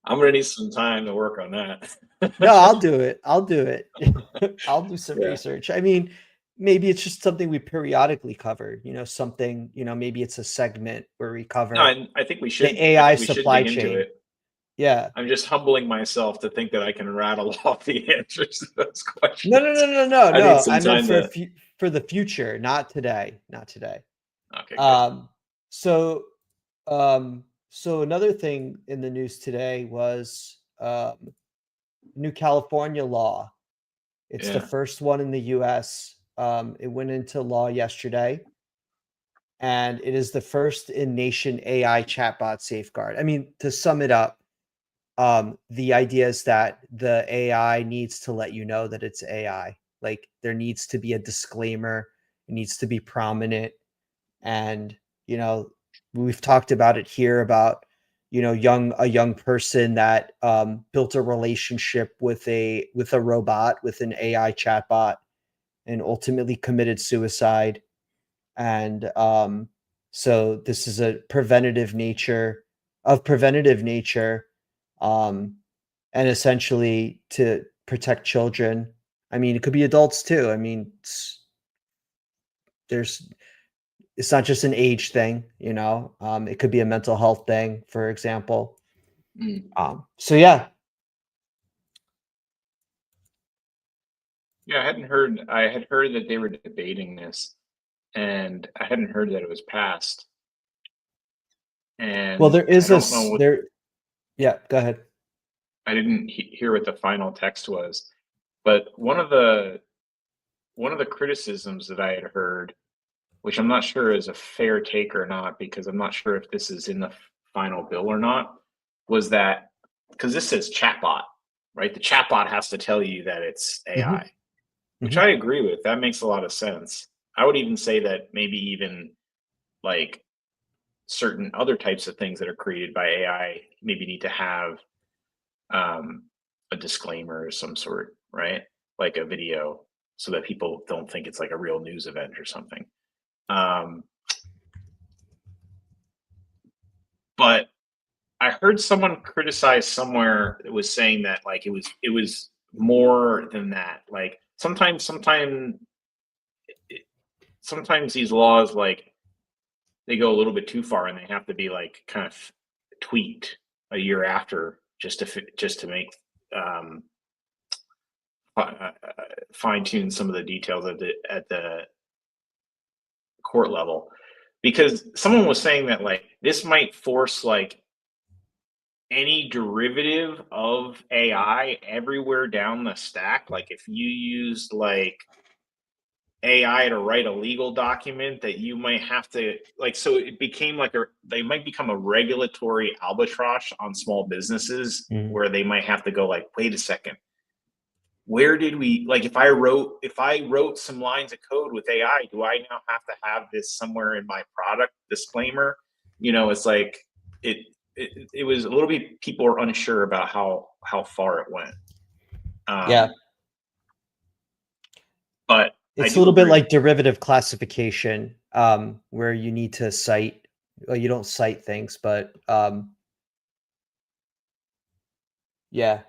I'm gonna need some time to work on No, that. I'll do it. I'll do it. I'll do some Yeah. research. I mean, maybe it's just something we periodically cover, something, maybe it's a segment where we No, cover I think we should. the I AI think we should supply dig into chain. it. Yeah. I'm just humbling myself to think that I can rattle off the answers to those No, no, questions. no, no, no, I need no. some I meant time to. for the future, not today, not today. Okay, good. Um, so so another thing in the news today was new California law. It's the Yeah. first one in the US. It went into law yesterday, and it is the first in nation AI chatbot safeguard. I mean, to sum it up, the idea is that the AI needs to let you know that it's AI. Like there needs to be a disclaimer, it needs to be prominent. And, we've talked about it here about, a young person that built a relationship with a robot, with an AI chatbot, and ultimately committed suicide. And so this is a preventative nature, um, and essentially to protect children. I mean, it could be adults too. I mean, there's it's not just an age thing, it could be a mental health thing, for example. Mm. So yeah. Yeah, I hadn't heard. I had heard that they were debating this, and I hadn't heard that it was passed. Well, And there I is a don't know s- what. there. Yeah, go ahead. I didn't hear what the final text was, but one of the criticisms that I had heard, which I'm not sure is a fair take or not, because I'm not sure if this is in the final bill or not, was that because this says chatbot, right? The chatbot has to tell you that it's Hmm. AI, which Hmm. I agree with. That makes a lot of sense. I would even say that maybe even like certain other types of things that are created by AI maybe need to have um, a disclaimer of some sort, right? Like a video, so that people don't think it's like a real news event or something. Um, but I heard someone criticize somewhere that was saying that like it was more than that. Like sometimes these laws like they go a little bit too far and they have to be like kind of tweaked a year after just to make um, fine tune some of the details at the court level because someone was saying that like this might force like any derivative of AI everywhere down the stack. Like if you used like AI to write a legal document that you might have to like, so it became like they might become a regulatory albatross on small businesses Hmm. where they might have to go like, wait a second, where did we like if I wrote some lines of code with AI, do I now have to have this somewhere in my product disclaimer? It's like it it was a little bit people are unsure about how far it went. Yeah, Um, but I it's a do little bit agree with like derivative classification, where you need to cite. Well, you don't cite things, but yeah.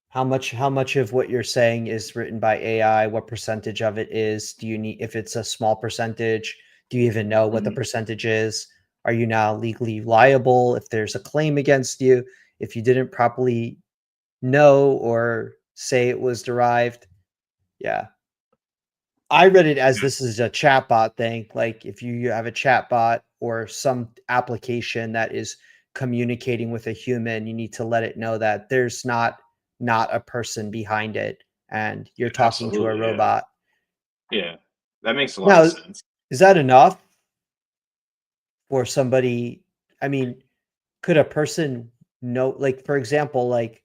How much of what you're saying is written by AI? What percentage of it is? Do you need if it's a small percentage, do you even know what the mhm. percentage is? Are you now legally liable if there's a claim against you if you didn't properly know or say it was derived? Yeah. I read it as this is a chatbot thing. Like if you have a chatbot or some application that is communicating with a human, you need to let it know that there's not a person behind it and you're talking to a Absolutely, yeah. robot. Yeah. That makes a lot of Now, sense. is that enough for somebody? I mean, could a person know, like, for example, like,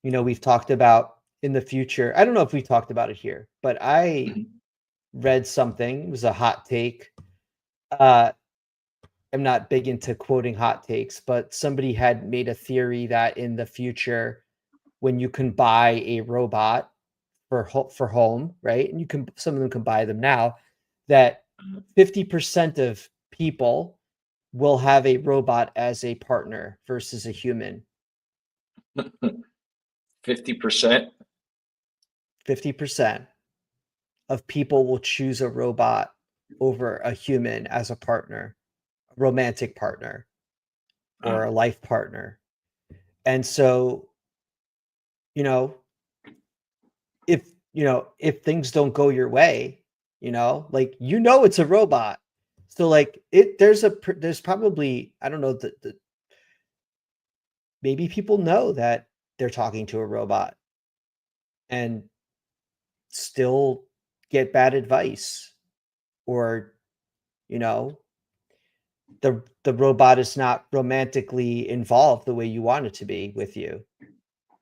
we've talked about in the future. I don't know if we talked about it here, but I Mhm. read something, it was a hot take. Uh, I'm not big into quoting hot takes, but somebody had made a theory that in the future, when you can buy a robot for home, right? And you can some of them can buy them now, that 50% of people will have a robot as a partner versus a human. 50%. 50% of people will choose a robot over a human as a partner, a romantic partner, or a life partner. And so, you know, if things don't go your way, like it's a robot. So like there's probably, I don't know, maybe people know that they're talking to a robot and still get bad advice, or you know the robot is not romantically involved the way you want it to be with you,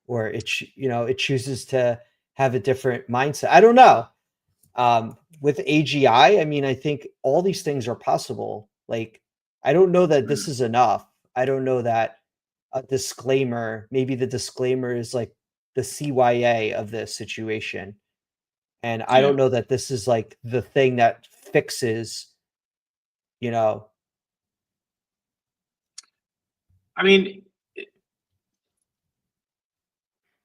or it chooses to have a different mindset. I don't know. With AGI, I mean, I think all these things are possible. Like, I don't know that this is enough. I don't know that a disclaimer, maybe the disclaimer is like the CYA of this situation. And I Yeah. don't know that this is like the thing that fixes, you know, I mean,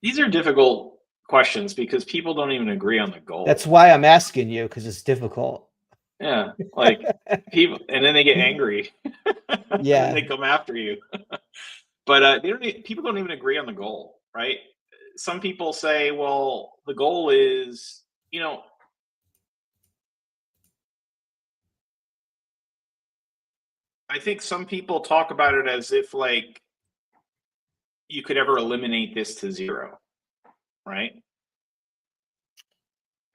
these are difficult questions because people don't even agree on the that's goal. why I'm asking you because it's difficult. Yeah, like people, and then they get angry, and then Yeah. they come after you. But they don't. People don't even agree on the goal, right? Some people say, "Well, the goal is, you know." I think some people talk about it as if like you could ever eliminate this to zero, right?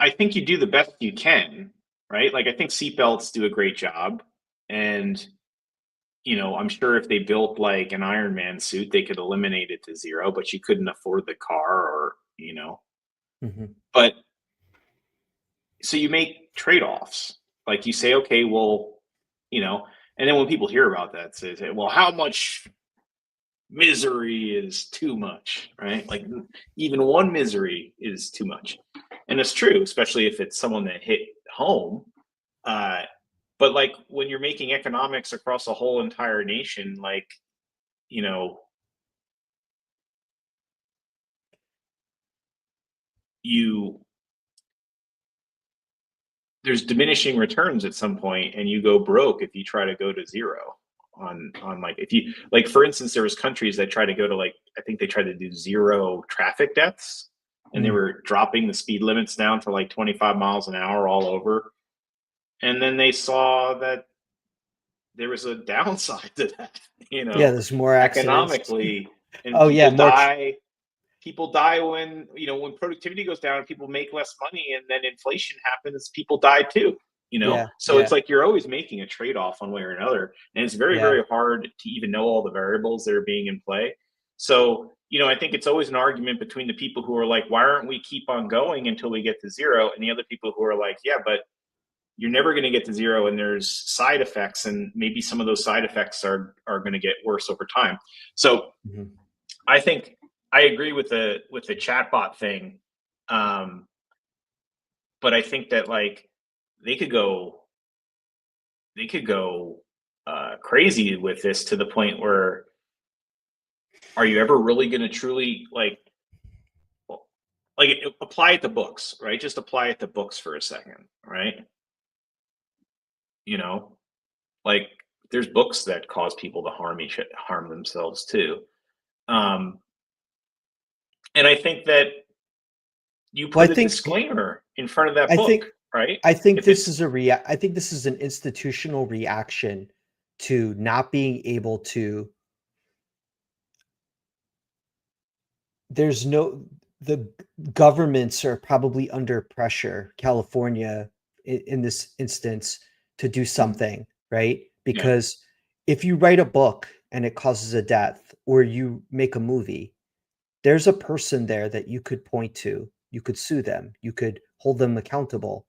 I think you do the best you can, right? Like I think seatbelts do a great job, and I'm sure if they built like an Iron Man suit, they could eliminate it to zero, but you couldn't afford the car or. Mhm. But so you make trade-offs. Like you say, okay, well, and then when people hear about that, say, well, how much misery is too much, right? Like even one misery is too much. And it's true, especially if it's someone that hit home. Uh, but like when you're making economics across a whole entire nation, like, you know, you there's diminishing returns at some point and you go broke if you try to go to zero on like if you like for instance there was countries that try to go to like I think they tried to do zero traffic deaths and they Mm. were dropping the speed limits down to like 25 miles an hour all over and then they saw that there was a downside to that Yeah, there's more accidents. economically and Oh yeah, people die when productivity goes down and people make less money and then inflation happens people die too. yeah, So it's yeah, like you're always making a trade-off one way or another and it's very yeah. very hard to even know all the variables that are being in play. So I think it's always an argument between the people who are like why aren't we keep on going until we get to zero and the other people who are like yeah but you're never going to get to zero and there's side effects and maybe some of those side effects are going to get worse over time. So Mhm. I think I agree with the chatbot thing, um, but I think that like they could go they could go crazy with this to the point where are you ever really going to truly apply it to books, right? Just apply it to books for a second, right? You know, like there's books that cause people to harm themselves too. Um, and I think that you Well, put a disclaimer in front of that I book, think right? I think If this it's is I think this is an institutional reaction to not being able to there's no the governments are probably under pressure, California in this instance, to do mm, something, right? yeah, Because if you write a book and it causes a death or you make a movie, there's a person there that you could point to. You could sue them. You could hold them accountable.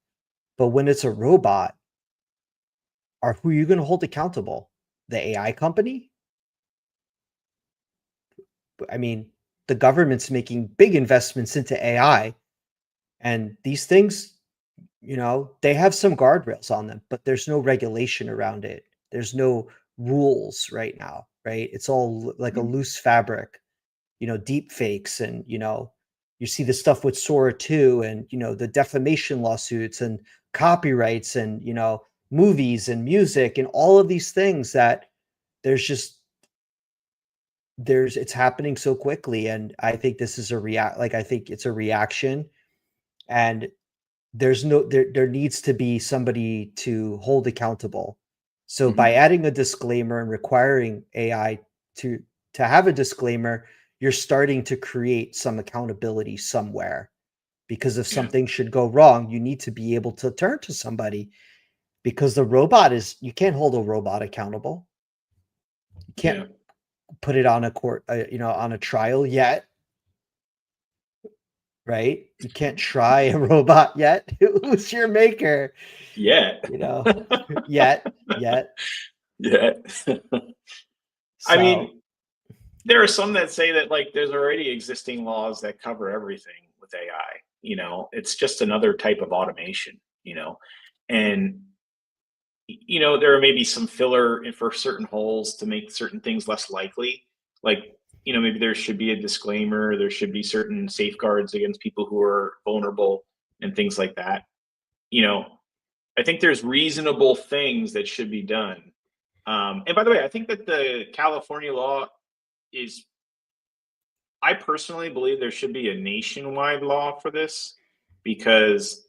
But when it's a robot, are who are you going to hold accountable? The AI company? I mean, the government's making big investments into AI, and these things, they have some guardrails on them, but there's no regulation around it. There's no rules right now, right? It's all like a mhm, loose fabric, deep fakes and, you see the stuff with Sora 2 and, the defamation lawsuits and copyrights and, movies and music and all of these things that there's just it's happening so quickly. And I think this is I think it's a reaction, and there needs to be somebody to hold accountable. So by mhm, adding a disclaimer and requiring AI to have a disclaimer, you're starting to create some accountability somewhere, because if yeah, something should go wrong, you need to be able to turn to somebody, because the robot is you can't hold a robot accountable. You can't yeah, put it on a court, on a trial yet, right? You can't try a robot yet. Who's your maker? yeah, You know, yet. yeah. I So, mean, there are some that say that like there's already existing laws that cover everything with AI. It's just another type of automation. And there are maybe some filler for certain holes to make certain things less likely. Like, maybe there should be a disclaimer, there should be certain safeguards against people who are vulnerable and things like that. You know, I think there's reasonable things that should be done. And by the way, I think that the California law is, I personally believe there should be a nationwide law for this, because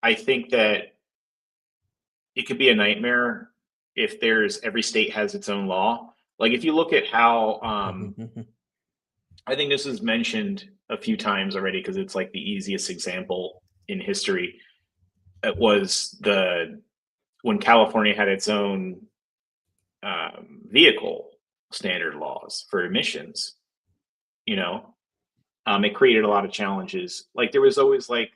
I think that it could be a nightmare if there's every state has its own law. Like if you look at how I think this is mentioned a few times already because it's like the easiest example in history. It was the when California had its own vehicle standard laws for emissions. You know, it created a lot of challenges. Like there was always like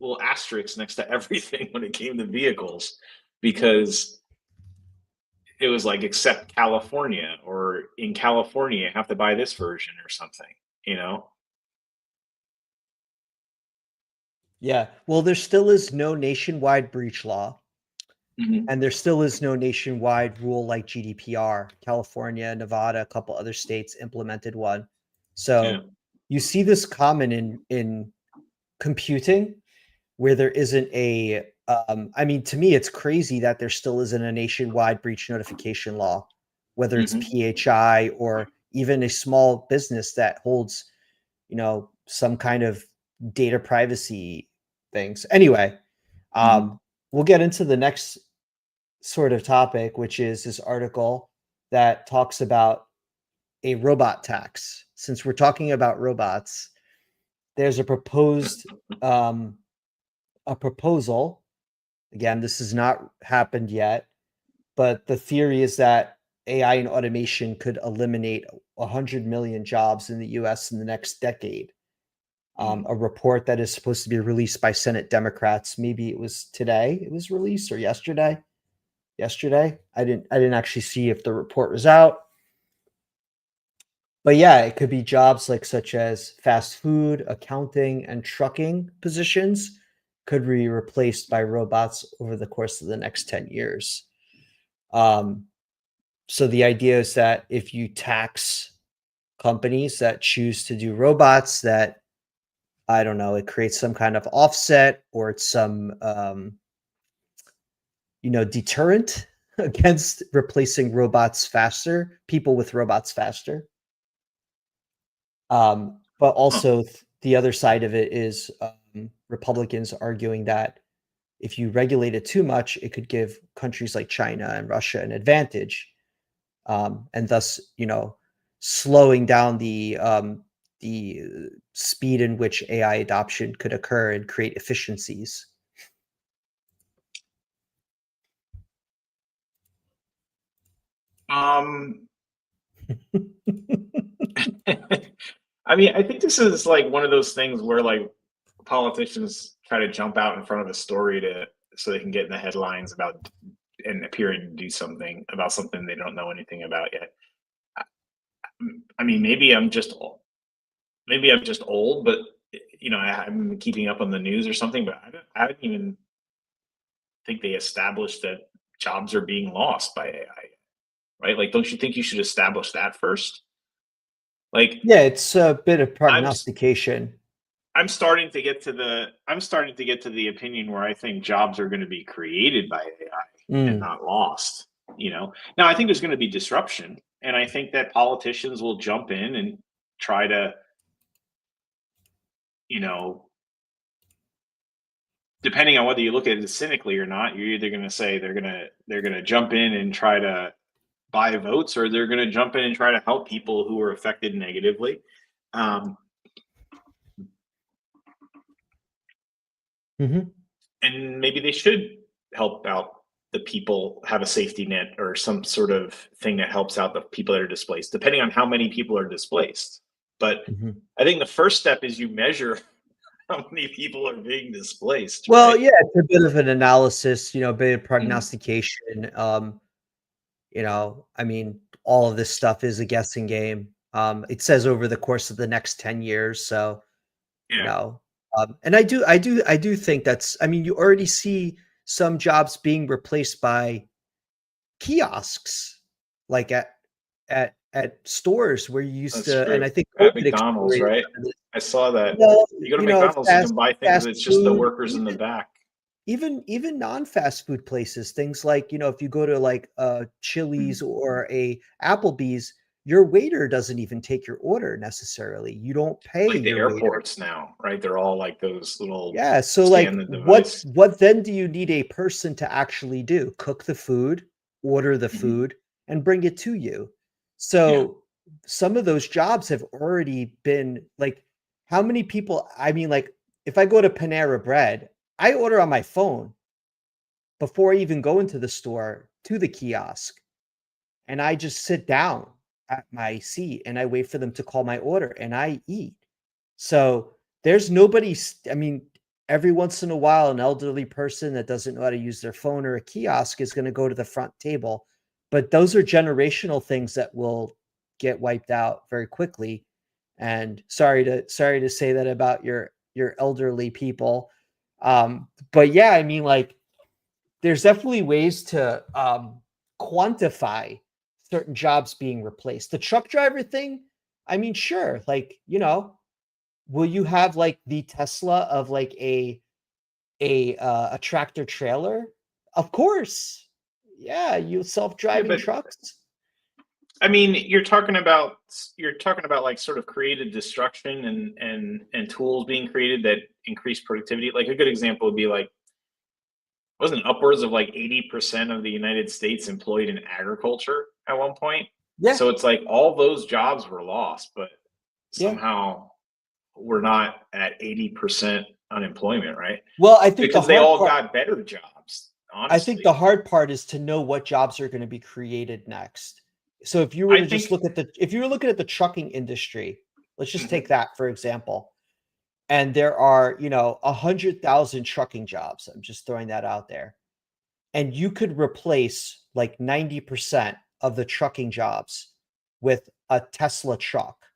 little asterisks next to everything when it came to vehicles, because it was like except California, or in California you have to buy this version or something, you know? yeah. Well, there still is no nationwide breach law, Mhm. and there still is no nationwide rule like GDPR. California, Nevada, a couple other states implemented one. Yeah. So you see this common in computing, where there isn't a I mean, to me it's crazy that there still isn't a nationwide breach notification law, whether it's Mhm. PHI or even a small business that holds, some kind of data privacy things. Anyway, Mhm. we'll get into the next sort of topic, which is this article that talks about a robot tax. Since we're talking about robots, there's um, a proposal. Again, this has not happened yet, but the theory is that AI and automation could eliminate 100 million jobs in the US in the next decade. Mhm. A report that is supposed to be released by Senate Democrats. Maybe it was today it was released, or yesterday. Yesterday. I didn't actually see if the report was out. But yeah, it could be jobs like such as fast food, accounting, and trucking positions could be replaced by robots over the course of the next 10 years. Um, so the idea is that if you tax companies that choose to do robots, that I don't know, it creates some kind of offset, or it's some deterrent. against replacing robots faster, people with robots faster. But also the other side of it is Republicans arguing that if you regulate it too much, it could give countries like China and Russia an advantage, and thus, slowing down the speed in which AI adoption could occur and create efficiencies. I mean, I think this is like one of those things where like politicians try to jump out in front of a story so they can get in the headlines about and appear and do something about something they don't know anything about yet. I mean, maybe I'm just old, but I'm been keeping up on the news or something. But I didn't even think they established that jobs are being lost by AI, right? Like, don't you think you should establish that first? Like, Yeah, it's a bit of I'm prognostication. I'm starting to get to the opinion where I think jobs are going to be created by AI and not lost. Now I think there's going to be disruption, and I think that politicians will jump in and try to, depending on whether you look at it cynically or not, you're either going to say they're going to jump in and try to buy votes, or they're going to jump in and try to help people who are affected negatively. And maybe they should help out the people, have a safety net or some sort of thing that helps out the people that are displaced, depending on how many people are displaced. But I think the first step is you measure how many people are being displaced. Well, right? yeah, it's a bit of an analysis, a bit of prognostication. I mean, all of this stuff is a guessing game. It says over the course of the next 10 years. So, Yeah. And I do think I mean, you already see some jobs being replaced by kiosks, like at stores where you used That's to, and true. I think At COVID McDonald's, accelerated right? some of this. I saw that. Well, You go to McDonald's, you can buy things fast that's just the food, workers in the back. even non-fast food places, things like, if you go to like Chili's or a Applebee's, your waiter doesn't even take your order necessarily. You don't pay Like the your waiter. airports now, right? They're all like those little Yeah, so scan like the what device. what then do you need a person to actually do? Cook the food, order the Mhm. food, and bring it to you. Yeah. So some of those jobs have already been like, how many people, I mean, like if I go to Panera Bread, I order on my phone before I even go into the store to the kiosk, and I just sit down at my seat and I wait for them to call my order and I eat. So there's nobody, I mean, every once in a while, an elderly person that doesn't know how to use their phone or a kiosk is going to go to the front table. But those are generational things that will get wiped out very quickly. And sorry to say that about your elderly people. But yeah, I mean, like there's definitely ways to quantify certain jobs being replaced. The truck driver thing, I mean, sure, like, will you have like the Tesla of like a tractor trailer? Of course. Yeah, you Yeah, self-driving but trucks. I mean, you're talking about like sort of creative destruction and tools being created that increase productivity. Like a good example would be like, wasn't upwards of like 80% of the United States employed in agriculture at one point? Yeah, So it's like all those jobs were lost, but yeah. somehow we're not at 80% unemployment, right? Well, I think the Because they hard all part got better jobs, I think the honestly. hard part is to know what jobs are going to be created next. So if you were I to just think if you were looking at the trucking industry, let's just take mhm, that for example. And there are, 100,000 trucking jobs. I'm just throwing that out there. And you could replace like 90% of the trucking jobs with a Tesla truck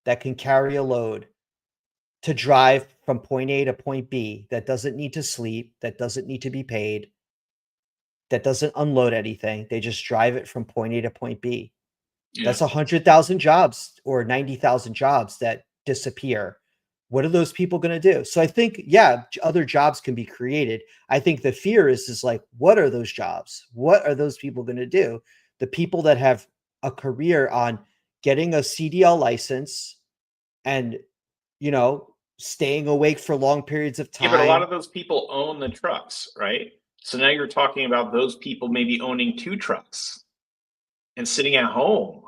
that can carry a load to drive from point A to point B, that doesn't need to sleep, that doesn't need to be paid, that doesn't unload anything. They just drive it from point A to point B. yeah. That's 100,000 jobs or 90,000 jobs that disappear what are those people going to do? So I think, yeah, other jobs can be created. I think the fear is like, what are those jobs? What are those people going to do? The people that have a career on getting a CDL license and, staying awake for long periods of Yeah, but a lot time. of those people own the trucks, right? So now you're talking about those people maybe owning 2 trucks and sitting at home,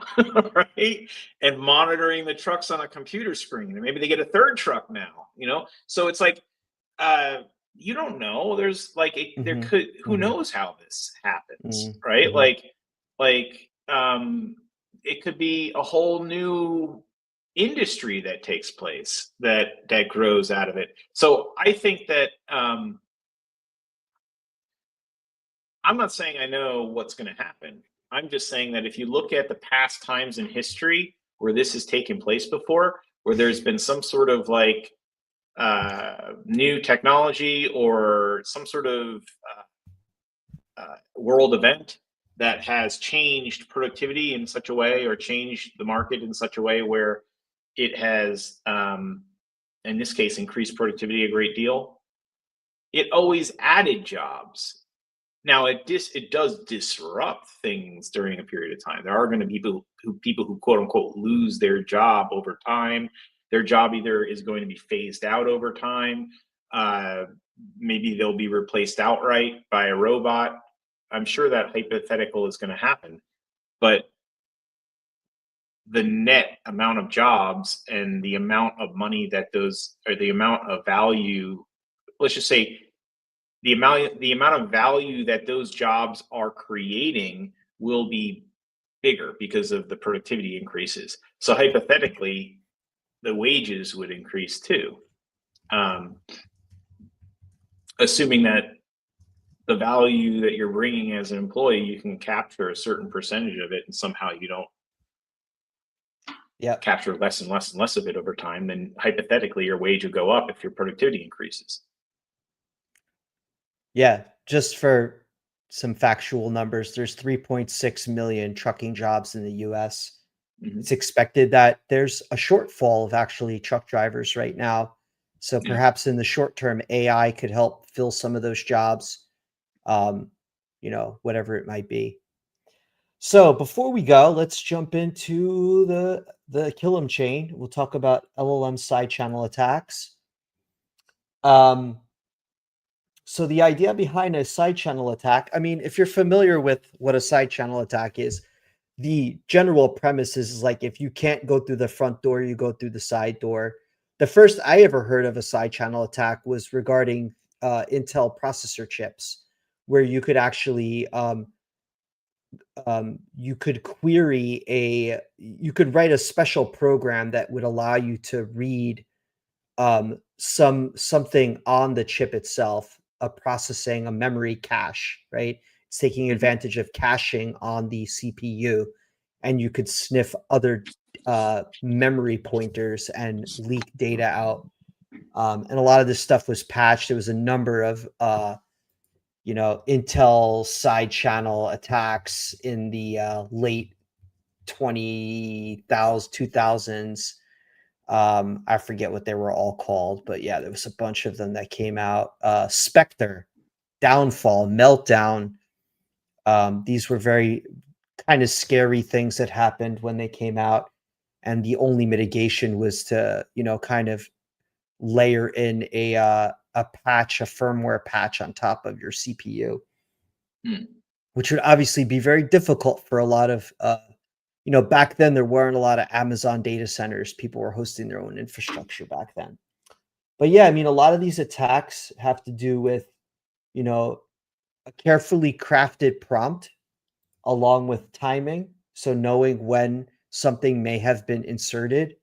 right? And monitoring the trucks on a computer screen. And maybe they get a 3rd truck now, you know? So it's like, uh, you don't know. There's like there Mhm, could, who mhm, knows how this happens, mhm, right? mhm. Like it could be a whole new industry that takes place that grows out of it. So I think that I'm not saying I know what's going to happen. I'm just saying that if you look at the past times in history where this has taken place before, where there's been some sort of like new technology or some sort of world event that has changed productivity in such a way or changed the market in such a way where it has, in this case, increased productivity a great deal, it always added jobs. Now it does disrupt things during a period of time. There are going to be people who quote unquote lose their job over time. Their job either is going to be phased out over time. Uh, Maybe they'll be replaced outright by a robot. I'm sure that hypothetical is going to happen, but the net amount of jobs and the amount of money that those, or the amount of value, let's just say the amount of value that those jobs are creating will be bigger because of the productivity increases. So hypothetically, the wages would increase too, um, assuming that the value that you're bringing as an employee, you can capture a certain percentage of it, and somehow you don't Yep. capture less and less and less of it over time, then hypothetically your wage would go up if your productivity increases. Yeah, just for some factual numbers, there's 3.6 million trucking jobs in the US. It's Hmm. expected that there's a shortfall of actually truck drivers right now. So Yeah. perhaps in the short term, AI could help fill some of those jobs, um, whatever it might be. So before we go, let's jump into the kill 'em chain. We'll talk about LLM side channel attacks. Um, so the idea behind a side channel attack, I mean, if you're familiar with what a side channel attack is, the general premise is like if you can't go through the front door, you go through the side door. The first I ever heard of a side channel attack was regarding Intel processor chips, where you could actually you could you could write a special program that would allow you to read something on the chip itself, a processing, a memory cache, right? It's taking Hmm. advantage of caching on the CPU, and you could sniff other memory pointers and leak data out. And a lot of this stuff was patched. There was a number of Intel side channel attacks in the late 2000s. I forget what they were all called, but yeah, there was a bunch of them that came out. Spectre, Downfall, Meltdown. These were very kind of scary things that happened when they came out, and the only mitigation was to kind of layer in a patch, a firmware patch on top of your CPU, Hmm. which would obviously be very difficult for a lot of back then there weren't a lot of Amazon data centers. People were hosting their own infrastructure back then. But yeah, I mean, a lot of these attacks have to do with, you know, a carefully crafted prompt along with timing. So knowing when something may have been inserted.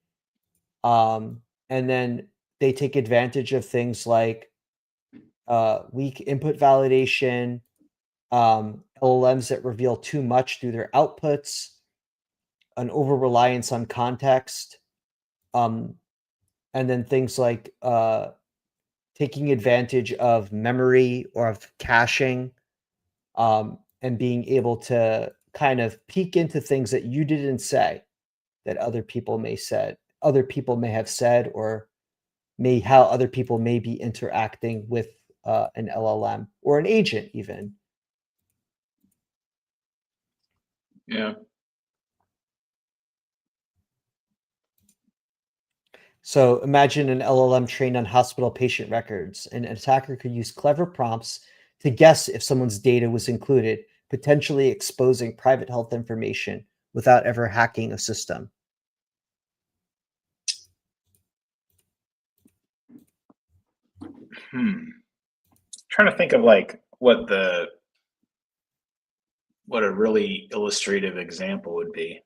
And then they take advantage of things like weak input validation, LLMs that reveal too much through their outputs, an over reliance on context, um, and then things like taking advantage of memory or of caching, and being able to kind of peek into things that you didn't say that other people may have said or how other people may be interacting with an LLM or an agent even. Yeah. So imagine an LLM trained on hospital patient records. An attacker could use clever prompts to guess if someone's data was included, potentially exposing private health information without ever hacking a system. Trying to think of like what a really illustrative example would be.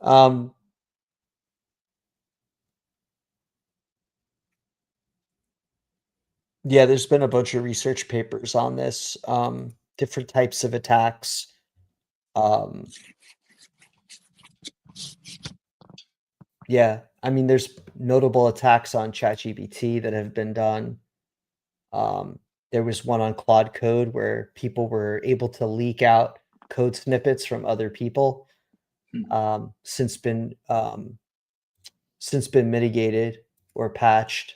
Um, yeah, there's been a bunch of research papers on this, different types of attacks. Yeah, I mean, there's notable attacks on ChatGPT that have been done. There was one on Claude Code where people were able to leak out code snippets from other people. Hmm. Since been mitigated or patched.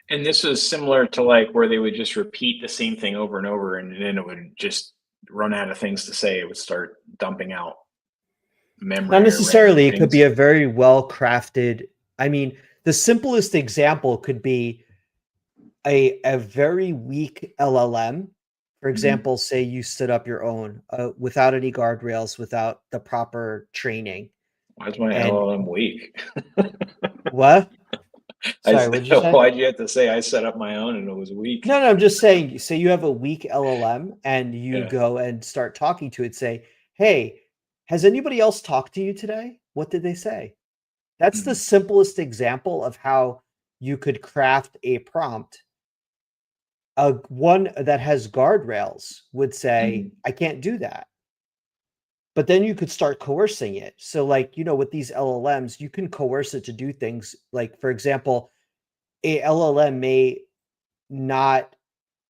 And this is similar to like where they would just repeat the same thing over and over, and then it would just run out of things to say. It would start dumping out Not memory or random necessarily. It could be things. a very well crafted. I mean, the simplest example could be a very weak LLM. For Mhm. example, say you stood up your own without any guardrails, without the proper training. Why's my And LLM weak? what? I Sorry, what said, did you say? why'd you have to say I set up my own and it was weak? No, no, I'm just saying, say you have a weak LLM and you Yeah. go and start talking to it, say, hey, has anybody else talked to you today? What did they say? That's the Mhm. simplest example of how you could craft a prompt. One that has guardrails would say, Mhm. I can't do that. But then you could start coercing it. So, like, with these LLMs, you can coerce it to do things. Like, for example, a LLM may not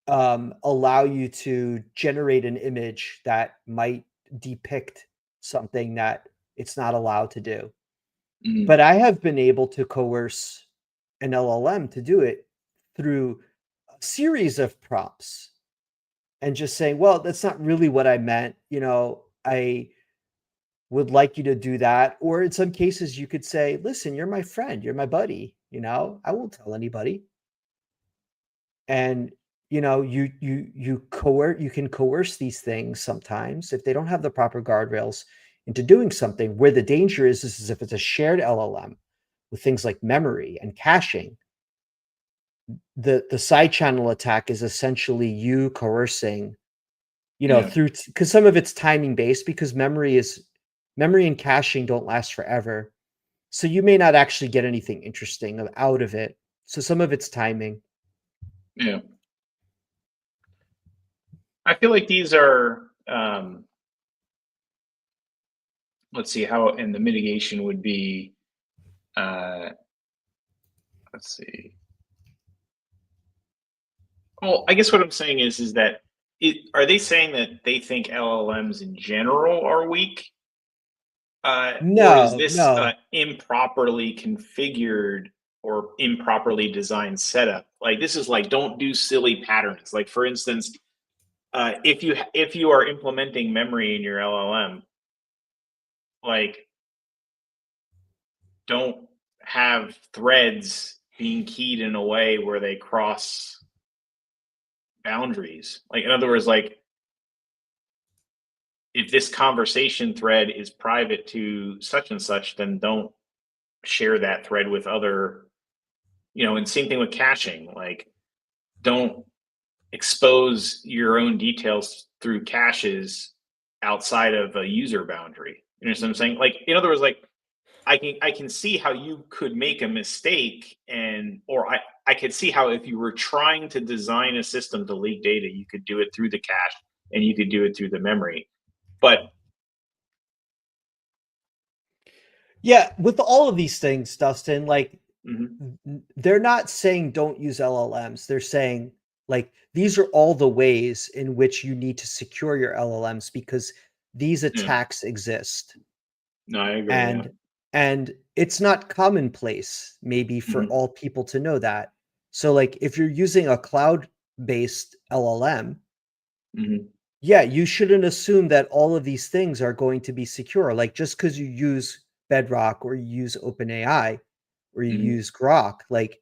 allow you to generate an image that might depict something that it's not allowed to do. Mhm. But I have been able to coerce an LLM to do it through a series of prompts and just saying, well, that's not really what I meant. I would like you to do that. Or in some cases, you could say, listen, you're my friend, you're my buddy. I won't tell anybody. And you can coerce these things sometimes if they don't have the proper guardrails into doing something. Where the danger is if it's a shared LLM with things like memory and caching. The side channel attack is essentially you coercing, Yeah. through, because some of it's timing based, because memory and caching don't last forever. So you may not actually get anything interesting out of it. So some of it's timing. Yeah. I feel like these are, let's see how, and the mitigation would be, uh, let's see. Well, I guess what I'm saying is that are they saying that they think LLMs in general are weak? Or is No, this no. improperly configured or improperly designed setup? Like this is like don't do silly patterns. Like for instance, if you are implementing memory in your LLM, like don't have threads being keyed in a way where they cross boundaries. Like in other words, like if this conversation thread is private to such and such, then don't share that thread with other, and same thing with caching. Like don't expose your own details through caches outside of a user boundary. You know what I'm saying? Like, in other words, like I can see how you could make a mistake, or I could see how if you were trying to design a system to leak data, you could do it through the cache and you could do it through the memory. But Yeah, with all of these things, Dustin, like mhm, they're not saying don't use LLMs. They're saying Like these are all the ways in which you need to secure your LLMs because these Yeah. attacks exist. No, I agree. Yeah. And it's not commonplace maybe for Mhm. all people to know that. So like if you're using a cloud-based LLM, Mhm. yeah, you shouldn't assume that all of these things are going to be secure. Like just because you use Bedrock or you use OpenAI or you Mhm. use Grok, like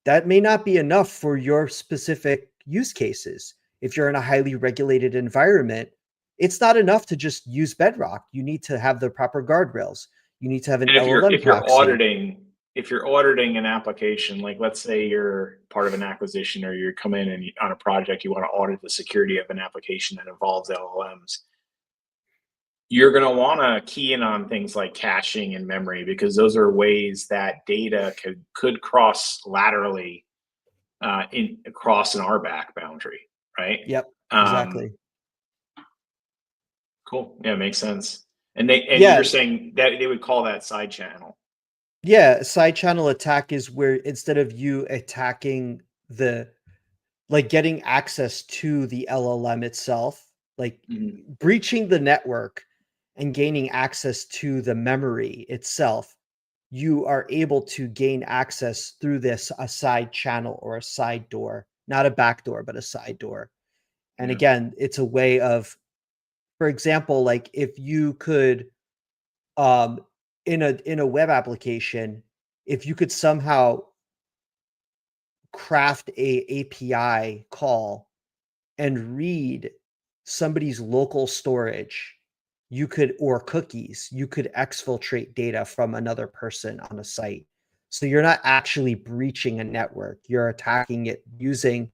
that may not be enough for your specific use cases. If you're in a highly regulated environment, it's not enough to just use Bedrock. You need to have the proper guardrails. You need to have an And LLM proxy. if you're auditing an application, like let's say you're part of an acquisition or you come in and on a project, you want to audit the security of an application that involves LLMs, you're going to want to key in on things like caching and memory because those are ways that data could cross laterally in across an RBAC boundary, right? Yep, Um, exactly. cool. Yeah, makes sense. And you're Yeah, saying that they would call that side channel. yeah. Side channel attack is where instead of you attacking the like getting access to the LLM itself, like Mhm. breaching the network and gaining access to the memory itself, you are able to gain access through this a side channel or a side door, not a back door, but a side door. And Yeah. again, it's a way of, for example, like if you could um in a web application, if you could somehow craft a API call and read somebody's local storage, you could or cookies, you could exfiltrate data from another person on a site. So you're not actually breaching a network. You're attacking it using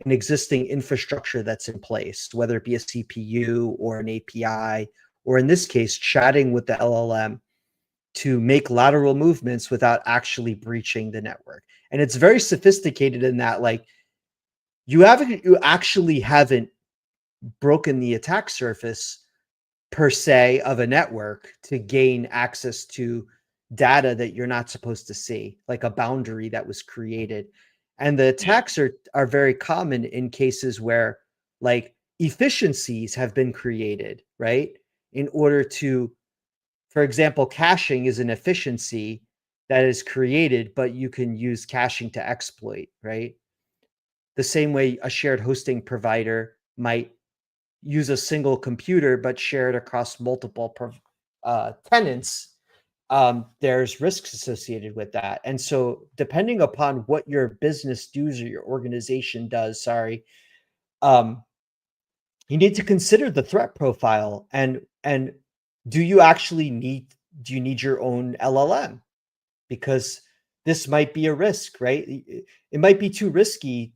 an existing infrastructure that's in place, whether it be a CPU or an API, or in this case, chatting with the LLM to make lateral movements without actually breaching the network. And it's very sophisticated in that, like, you actually haven't broken the attack surface per se of a network to gain access to data that you're not supposed to see, like a boundary that was created. And the Yeah. attacks are very common in cases where like efficiencies have been created, right? In order to, for example, caching is an efficiency that is created, but you can use caching to exploit, right? The same way a shared hosting provider might use a single computer but share it across multiple tenants, there's risks associated with that. And so, depending upon what your business does or your organization does, um, you need to consider the threat profile and do you actually need do you need your own LLM? Because this might be a risk, right? It might be too risky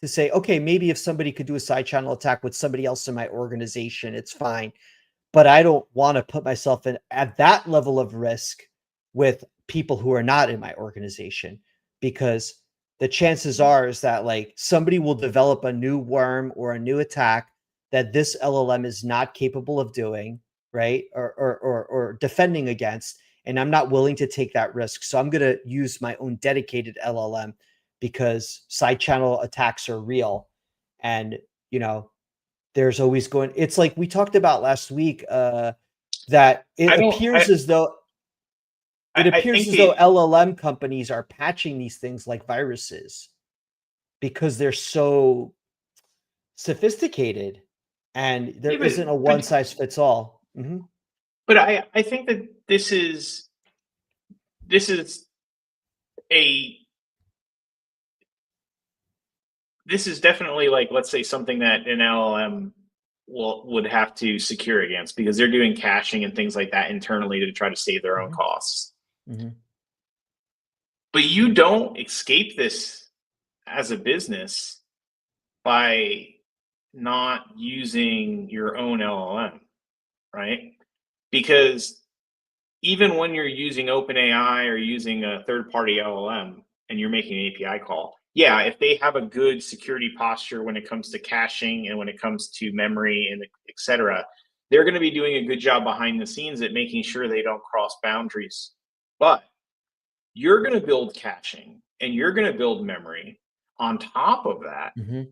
to say, okay, maybe if somebody could do a side channel attack with somebody else in my organization, it's fine. But I don't want to put myself in at that level of risk with people who are not in my organization because the chances Mhm. are is that like somebody will develop a new worm or a new attack that this LLM is not capable of doing, right? Or defending against. And I'm not willing to take that risk. So I'm going to use my own dedicated LLM because side channel attacks are real. And, you know, there's always going it's like we talked about last week, that I don't. it I appears think as though it. LLM companies are patching these things like viruses because they're so sophisticated and there Yeah, isn't a but one size fits all. Mhm. I think that this is a this is definitely like let's say something that an LLM would have to secure against because they're doing caching and things like that internally to try to save their own Mhm. costs. Mhm. But you don't escape this as a business by not using your own LLM, right? Because even when you're using OpenAI or using a third party LLM and you're making an API call, yeah, if they have a good security posture when it comes to caching and when it comes to memory and et cetera, they're going to be doing a good job behind the scenes at making sure they don't cross boundaries. But you're going to build caching and you're going to build memory on top of that. Mhm.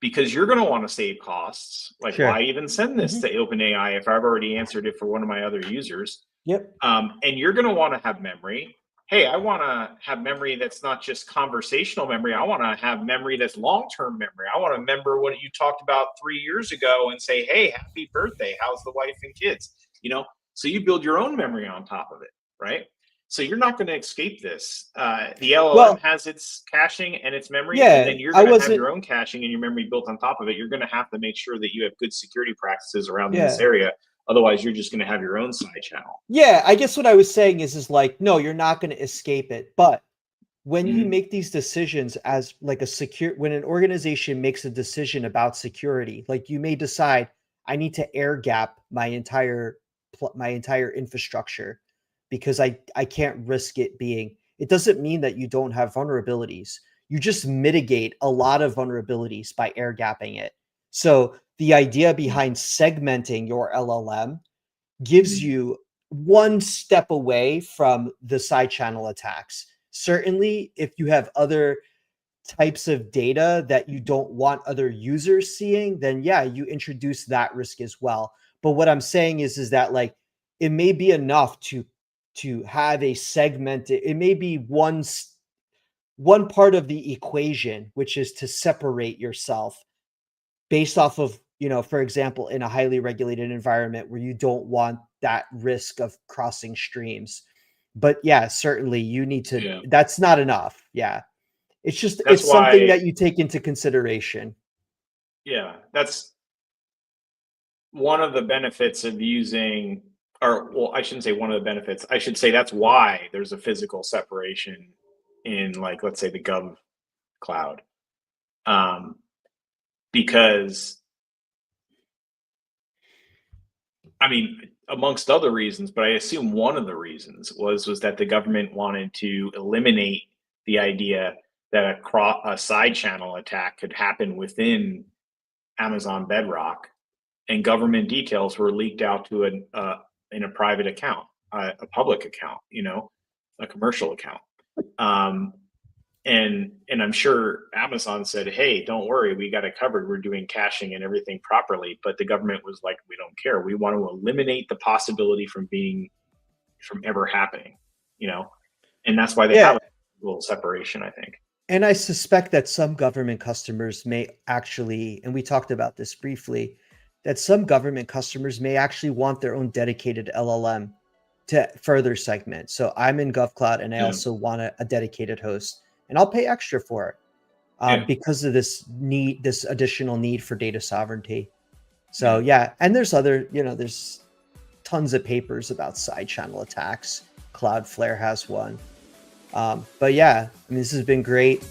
because you're going to want to save costs. Like, Sure. why even send this to OpenAI if I've already answered it for one of my other users? Yep. And you're going to want to have memory. Hey, I want to have memory that's not just conversational memory. I want to have memory that's long-term memory. I want to remember what you talked about 3 years ago and say, hey, happy birthday. How's the wife and kids? So you build your own memory on top of it, right? So you're not going to escape this. The LLM has its caching and its memory, and then you're going to have your own caching and your memory built on top of it. You're going to have to make sure that you have good security practices around this area. Otherwise, you're just going to have your own side channel. Yeah, I guess what I was saying is like, no, you're not going to escape it. But when you make these decisions as like when an organization makes a decision about security, like you may decide, I need to air gap my entire infrastructure because I can't risk it being. It doesn't mean that you don't have vulnerabilities. You just mitigate a lot of vulnerabilities by air gapping it. So the idea behind segmenting your LLM gives you one step away from the side channel attacks. Certainly, if you have other types of data that you don't want other users seeing, then yeah, you introduce that risk as well. But what I'm saying is that like it may be enough to have a segmented, it may be one part of the equation, which is to separate yourself based off of, for example, in a highly regulated environment where you don't want that risk of crossing streams. But yeah, certainly you need to, that's not enough. Yeah. It's something that you take into consideration. Yeah. That's one of the benefits of using, or well, I shouldn't say one of the benefits. I should say that's why there's a physical separation in, like, let's say the Gov cloud. Because I mean, amongst other reasons, but I assume one of the reasons was that the government wanted to eliminate the idea that a side channel attack could happen within Amazon Bedrock, and government details were leaked out to in a private account, a public account, a commercial account. And I'm sure Amazon said, hey, don't worry, we got it covered. We're doing caching and everything properly. But the government was like, we don't care. We want to eliminate the possibility from ever happening, and that's why they have a little separation, I think. And I suspect that some government customers may actually, and we talked about this briefly, that some government customers may actually want their own dedicated LLM to further segment. So I'm in GovCloud and I also want a dedicated host, and I'll pay extra for it because of this additional need for data sovereignty. So yeah, and there's other, there's tons of papers about side channel attacks. Cloudflare has one. But yeah, I mean, this has been great.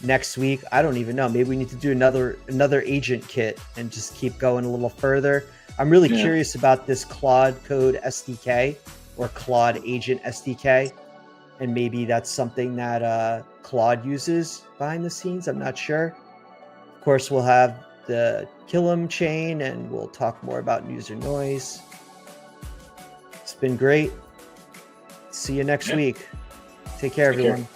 Next week, I don't even know. Maybe we need to do another agent kit and just keep going a little further. I'm really curious about this Claude Code SDK or Claude Agent SDK. And maybe that's something that Claude uses behind the scenes. I'm not sure. Of course, we'll have the Killam chain and we'll talk more about user noise. It's been great. See you next week. Take care, everyone.